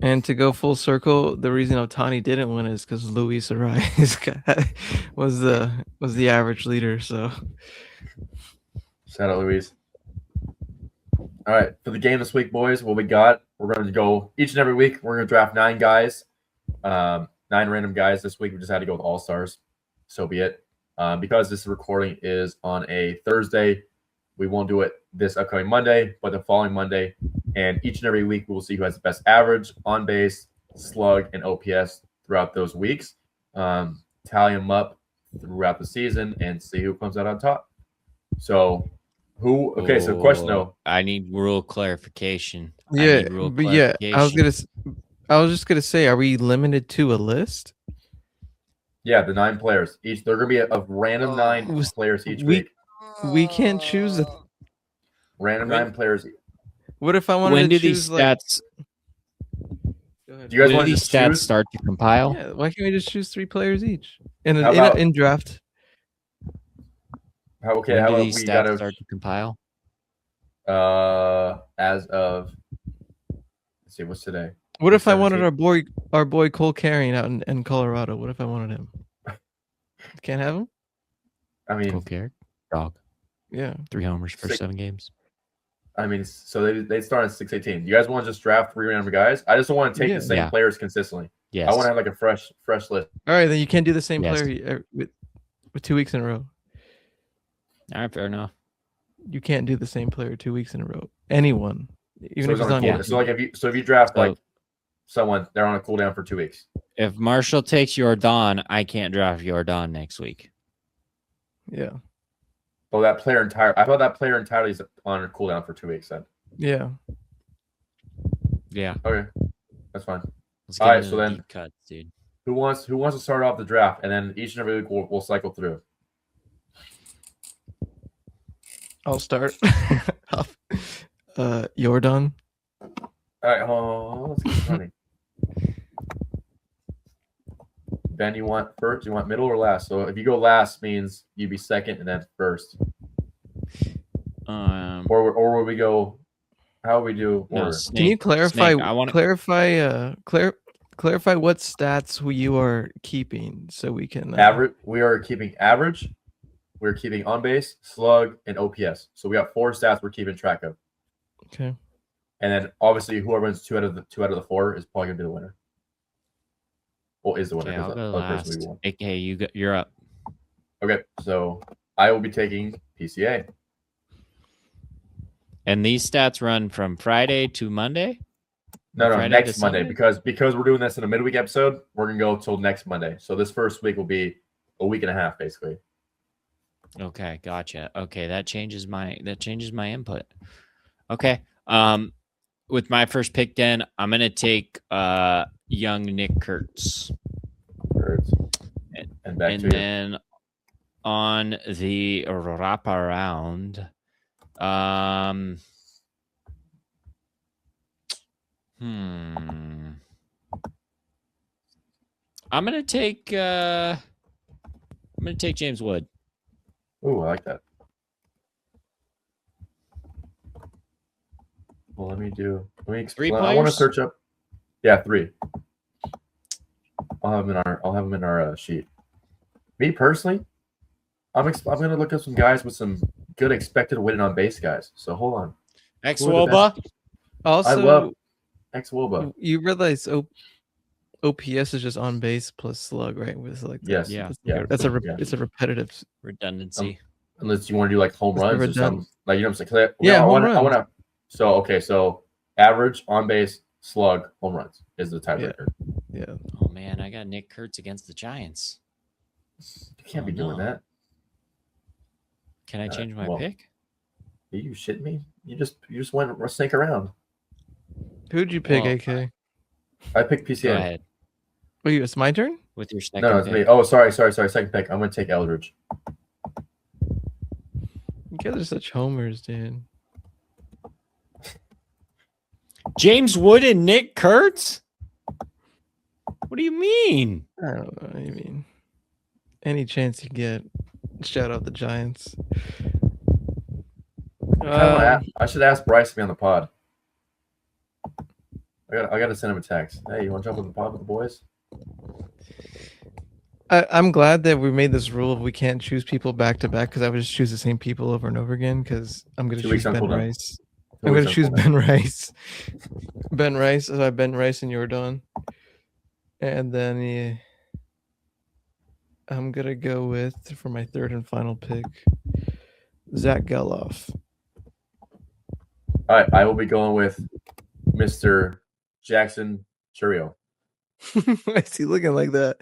And to go full circle, the reason Ohtani didn't win is because Luis Arias was the average leader. So, shout out Luis. All right, for the game this week, boys, what we got? We're going to go each and every week. We're going to draft 9 guys, 9 random guys. This week we just had to go with all-stars. So be it. Because this recording is on a Thursday, we won't do it this upcoming Monday, but the following Monday. And each and every week we will see who has the best average, on base, slug, and OPS throughout those weeks. Tally them up throughout the season and see who comes out on top. So okay, so question though. I need rule clarification. Yeah, I was just gonna say, are we limited to a list? Yeah, the 9 players each. They're gonna be a random 9 players each week. We can't choose random 9 players. What if I wanted to choose stats? Do you guys want these stats start to compile? Yeah, why can't we just choose 3 players each in draft? How about these stats start to compile? As of, let's see, what's today? What if I 17th. wanted our boy Cole Carrying out in Colorado? What if I wanted him? Can't have him? I mean, Cool Garrett, dog. Yeah. 3 homers for 6 7 games. I mean, so they start at 6-18. You guys want to just draft 3 random guys? I just don't want to take the same Yeah. players consistently. Yes. I want to have like a fresh list. All right, then you can't do the same Yes. player with 2 weeks in a row. All right, fair enough. You can't do the same player 2 weeks in a row. Anyone, even So if he's on. cool- So like if you draft So- like someone, they're on a cooldown for 2 weeks. If Marshall takes Yordan, I can't draft Yordan next week. Yeah. Oh, that player entirely. I thought that player entirely is on a cooldown for 2 weeks. Then Yeah. Yeah. okay, that's fine. Let's All get right, into so the then- deep cuts, dude. Who wants to start off the draft, and then each and every week we'll cycle through. I'll start. Yordan. All right, let's get running. Ben, you want first? You want middle or last? So if you go last, means you'd be second and then first. Or will we go? How we do No, order? Snake, Can you clarify? Snake, I want to Clarify what stats who you are keeping, so we can Average. We are keeping average. We're keeping on base, slug, and OPS. So we got 4 stats we're keeping track of. Okay. And then obviously whoever wins 2 out of the 4 is probably gonna be the winner. Well, is the winner. Okay, I'll 'cause go the other person last. we won. AK, you're up. Okay, so I will be taking PCA. And these stats run from Friday to Monday? No, Friday next to Monday Sunday? because we're doing this in a midweek episode. We're gonna go till next Monday. So this first week will be a week and a half, basically. Okay, gotcha. Okay, that changes my input. Okay. With my first pick then, I'm gonna take young Nick Kurtz. Birds. And back And to you. then on the wraparound, I'm gonna take James Wood. Ooh, I like that. Well, let me 3 I want to players? search up. Yeah, 3. I'll have them in our sheet. Me personally, I'm gonna look up some guys with some good expected win on base guys. So hold on. Ex-Woba. Also, I love ex-Woba. You realize OPS is just on base plus slug, right? With like Yes. Yeah. It's a repetitive. Redundancy. Unless you want to do like home It's runs or never done. something. Like you know what I'm saying? Yeah, I home want runs. to. So okay, so average on base slug home runs is the tiebreaker. Yeah. Oh man, I got Nick Kurtz against the Giants. You can't be Oh, doing no. that. Can I change my well, pick? Are you shitting me? You just went snake around. Who'd you pick, Well, AK? I picked Go PCA. ahead Wait, it's my turn? with your second No, it's pick. me. Oh, sorry. Second pick. I'm gonna take Eldridge. You guys are such homers, dude. James Wood and Nick Kurtz? What do you mean? I don't know. I mean, any chance you get, shout out the Giants. I should ask Bryce to be on the pod. I gotta send him a text. Hey, you want to jump on the pod with the boys? I'm glad that we made this rule. We can't choose people back to back because I would just choose the same people over and over again. Because I'm going to 2 weeks choose on Ben cooldown. Rice. 2 I'm going weeks to on choose cooldown. Ben Rice. Ben Rice. So I have Ben Rice and Yordan. And then I'm going to go with, for my third and final pick, Zach Geloff. All right, I will be going with Mr. Jackson Churio. Why is he looking like that?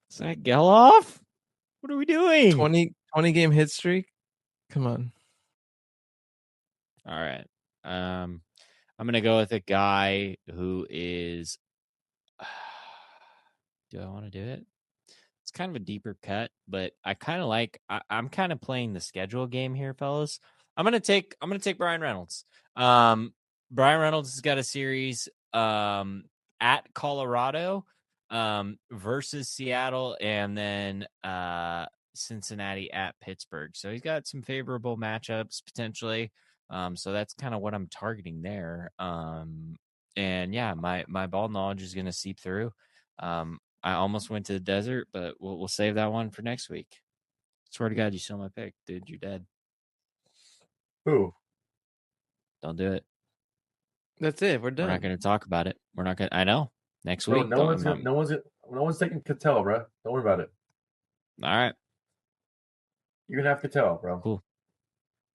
Is that Geloff? What are we doing? 20 game hit streak? Come on. All right. I'm gonna go with a guy who is. Do I want to do it? It's kind of a deeper cut, but I kind of like. I'm kind of playing the schedule game here, fellas. I'm gonna take Brian Reynolds. Brian Reynolds has got a series at Colorado versus Seattle, and then Cincinnati at Pittsburgh. So he's got some favorable matchups potentially. So that's kind of what I'm targeting there. And yeah, my ball knowledge is going to seep through. I almost went to the desert, but we'll save that one for next week. Swear to God, you stole my pick, dude. You're dead. Who? Don't do it. That's it. We're We're done. not going to talk about it. We're not going to. I know. Next Bro, week. no one's taking Cattell, bro. Don't worry about it. All right. You're gonna have Cattell, bro. Cool.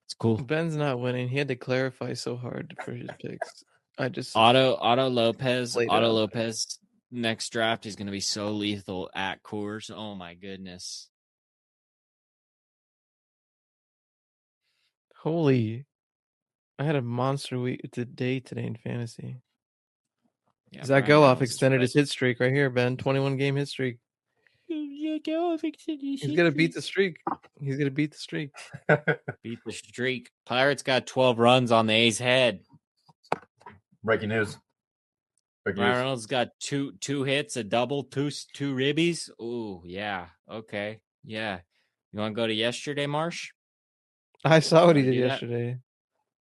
It's cool. Ben's not winning. He had to clarify so hard for his picks. I just Otto Lopez. Laid it Otto out Lopez. Next draft is going to be so lethal at Coors. Oh my goodness. holy. I had a monster week day today in fantasy. Yeah, Zach Brian Geloff Reynolds is extended his fresh. hit streak right here, Ben. 21 game hit streak. He's gonna beat the streak. He's gonna beat the streak. Beat the streak. Pirates got 12 runs on the A's head. Breaking news. Brian Reynolds got two hits, a double, two ribbies. Ooh, yeah. Okay. Yeah. You want to go to yesterday, Marsh? I saw what he Wanna did do that? yesterday.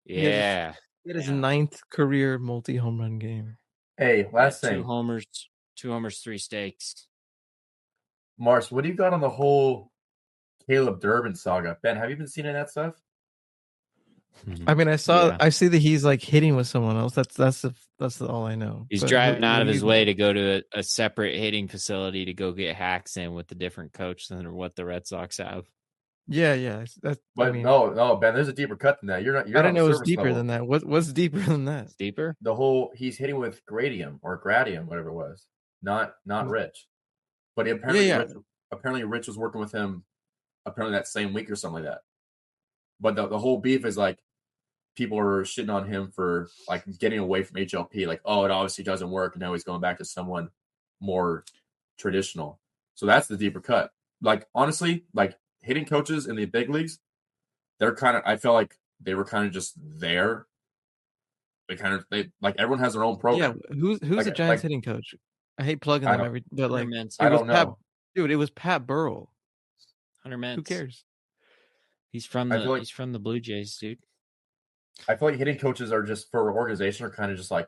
Yeah. He had his ninth career multi-home run game. Hey, last Two thing. homers, 3 stakes. Mars, what do you got on the whole Caleb Durbin saga? Ben, have you been seeing any of that stuff? I mean, I Yeah. see that he's like hitting with someone else. That's all I know. He's But driving what out of do his you way know? to go to a separate hitting facility to go get hacks in with a different coach than what the Red Sox have. Yeah. That's. But I mean, no, Ben. There's a deeper cut than that. You're I not didn't on know the it was surface deeper level. than that. What's deeper than that? It's deeper. The whole he's hitting with gradium or gradium, whatever it was. Not Rich. But apparently, Yeah. Rich was working with him apparently that same week or something like that. But the whole beef is like people are shitting on him for like getting away from HLP. Like, oh, it obviously doesn't work, and now he's going back to someone more traditional. So that's the deeper cut. Like honestly, like hitting coaches in the big leagues, they're kind of. I felt like they were kind of just there. They like everyone has their own program. Yeah. Who's the Giants hitting coach? I hate plugging them but like I don't know. Dude, it was Pat Burrell. Hunter Mintz. Who cares? He's from the Blue Jays, dude. I feel like hitting coaches are just for organization are kind of just like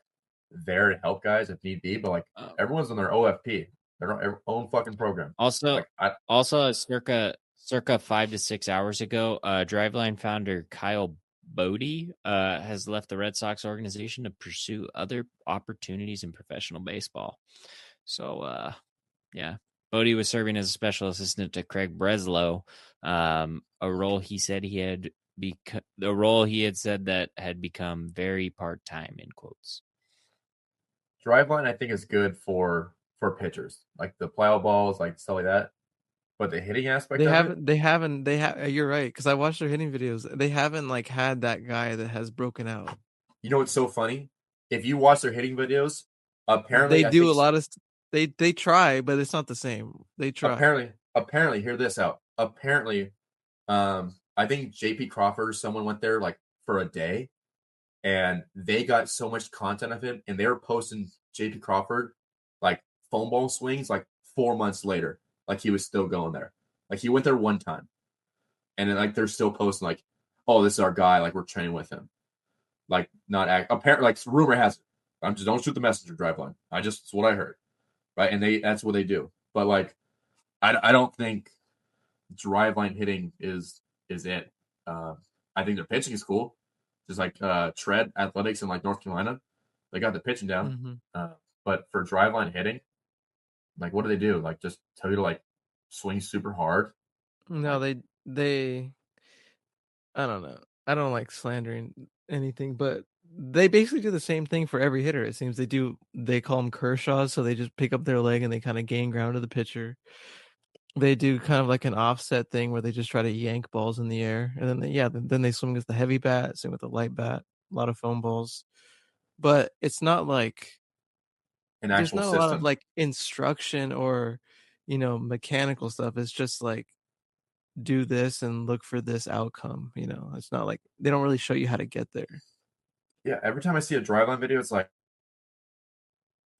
there to help guys if need be, but like everyone's on their OFP, their own fucking program. Also, circa 5 to 6 hours ago, Driveline founder Kyle Bodie has left the Red Sox organization to pursue other opportunities in professional baseball. So, yeah, Bodie was serving as a special assistant to Craig Breslow, a role he said that had become very part-time in quotes. Driveline, I think, is good for pitchers, like the plow balls, like stuff like that. But the hitting aspect, you're right, because I watched their hitting videos. They haven't like had that guy that has broken out. You know what's so funny? If you watch their hitting videos, apparently they do a lot of. They try, but it's not the same. They try. Apparently, hear this out. Apparently, I think JP Crawford, someone went there like for a day, and they got so much content of him, and they were posting JP Crawford like foam ball swings like 4 months later, like he was still going there. Like he went there one time, and then like they're still posting like, "Oh, this is our guy. Like we're training with him." Like apparently, like rumor has it. I'm just don't shoot the messenger, Driveline. It's what I heard, right? And that's what they do. But like, I don't think Driveline hitting is it. I think their pitching is cool. Just like Tread Athletics in like North Carolina, they got the pitching down. Mm-hmm. But for Driveline hitting, like what do? Like just tell you to like swing super hard? No, they. I don't know. I don't like slandering anything, but they basically do the same thing for every hitter. It seems they call them Kershaws, so they just pick up their leg and they kind of gain ground to the pitcher. They do kind of like an offset thing where they just try to yank balls in the air, and then they swing with the heavy bat, swing with the light bat, a lot of foam balls. But it's not like there's not a lot of like instruction or mechanical stuff. It's just like do this and look for this outcome. It's not like they don't really show you how to get there. Yeah, every time I see a Driveline video, it's like,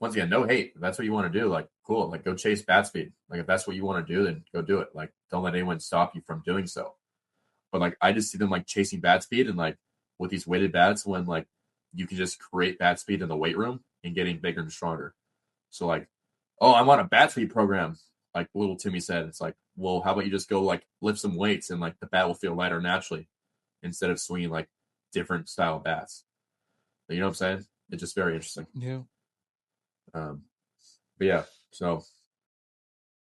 once again, no hate. If that's what you want to do, like, cool. Like, go chase bat speed. Like, if that's what you want to do, then go do it. Like, don't let anyone stop you from doing so. But, like, I just see them, like, chasing bat speed and, like, with these weighted bats when, like, you can just create bat speed in the weight room. and getting bigger and stronger. So like, oh, I'm on a bat speed program. Like little Timmy said, it's like, well, how about you just go like lift some weights and like the bat will feel lighter naturally instead of swinging like different style bats. You know what I'm saying? It's just very interesting. Yeah. But yeah, so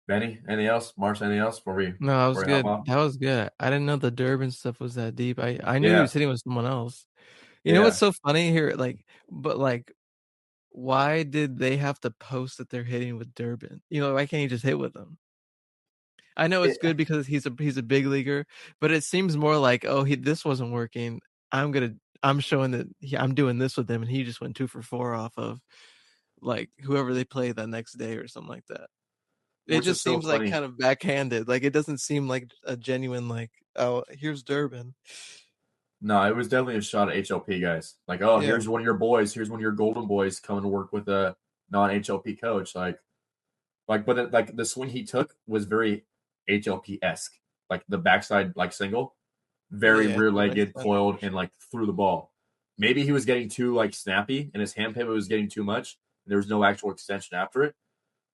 Benny, anything else? Marsh, anything else before we No, that was before we hop good. off? That was good. I didn't know the Durbin stuff was that deep. I knew he Yeah, was hitting with someone else. You know yeah. what's so funny here? Like, but like, why did they have to post that they're hitting with Durbin? You know, why can't he just hit with them? I know it's It, good because he's a big leaguer, but it seems more like, oh, this wasn't working. I'm showing that I'm doing this with him, and he just went 2 for 4 off of like whoever they play that next day or something like that. It which is just so seems like funny. kind of backhanded. Like it doesn't seem like a genuine like, oh, here's Durbin. No, it was definitely a shot at HLP guys. Like, oh, Yeah. here's one of your boys. Here's one of your golden boys coming to work with a non-HLP coach. But like the swing he took was very HLP esque. Like the backside like single, very Yeah, rear nice legged, center coiled, for and sure. like threw the ball. Maybe he was getting too like snappy, and his hand pivot was getting too much. There was no actual extension after it.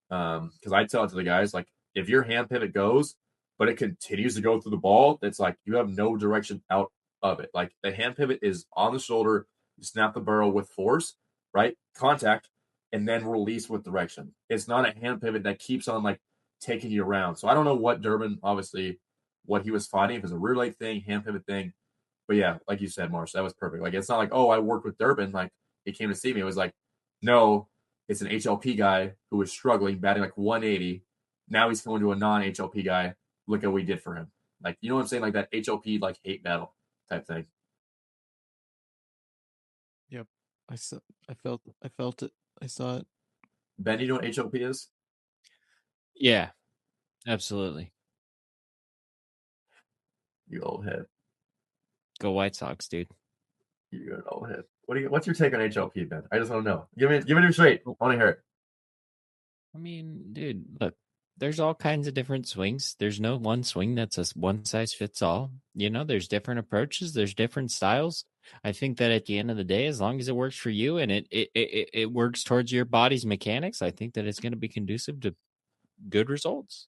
Because I tell it to the guys like, if your hand pivot goes, but it continues to go through the ball, it's like you have no direction out of it. Like the hand pivot is on the shoulder, you snap the barrel with force, right? Contact, and then release with direction. It's not a hand pivot that keeps on like taking you around. So I don't know what Durbin, obviously, what he was fighting, if it was a rear leg thing, hand pivot thing. But yeah, like you said, Marsh, that was perfect. Like it's not like, oh, I worked with Durbin, like he came to see me. It was like, no, it's an HLP guy who was struggling, batting like 180. Now he's going to a non-HLP guy. Look at what we did for him. Like, you know what I'm saying? Like that HLP like hate battle type thing. Yep. I saw. I felt it. I saw it. Ben, you know what HLP is? Yeah, absolutely. You old head. Go White Sox, dude. You're an old head. What's your take on HLP, Ben? I just want to know. Give it your straight. I want to hear it. I mean, dude, look, there's all kinds of different swings. There's no one swing that's a one size fits all. You know, there's different approaches, there's different styles. I think that at the end of the day, as long as it works for you and it works towards your body's mechanics, I think that it's going to be conducive to good results.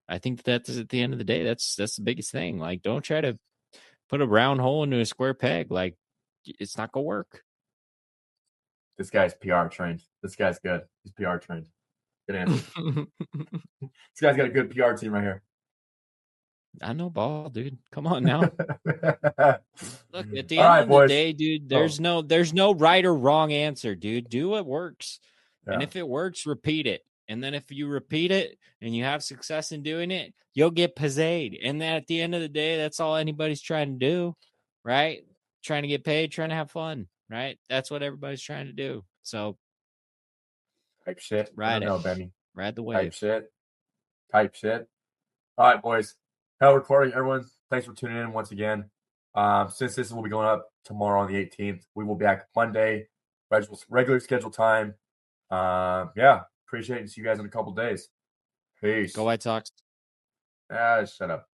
I think that's at the end of the day, that's the biggest thing. Like, don't try to put a round hole into a square peg. Like, it's not gonna work. This guy's PR trained. This guy's good. He's PR trained. Good answer. This guy's got a good PR team right here. I know ball, dude. Come on now. Look, at the All end right, of the boys. day, dude, there's no right or wrong answer, dude. Do what works. And Yeah. if it works, repeat it. And then if you repeat it and you have success in doing it, you'll get paid. And then at the end of the day, that's all anybody's trying to do, right? Trying to get paid, trying to have fun, right? That's what everybody's trying to do. So Type shit. I ride don't it. know, Benny. Ride the Type wave. shit. Type shit. All right, boys. Hell recording, everyone. Thanks for tuning in once again. Since this will be going up tomorrow on the 18th, we will be back Monday, regular scheduled time. Yeah, appreciate it and see you guys in a couple days. Peace. Go White Sox. Shut up.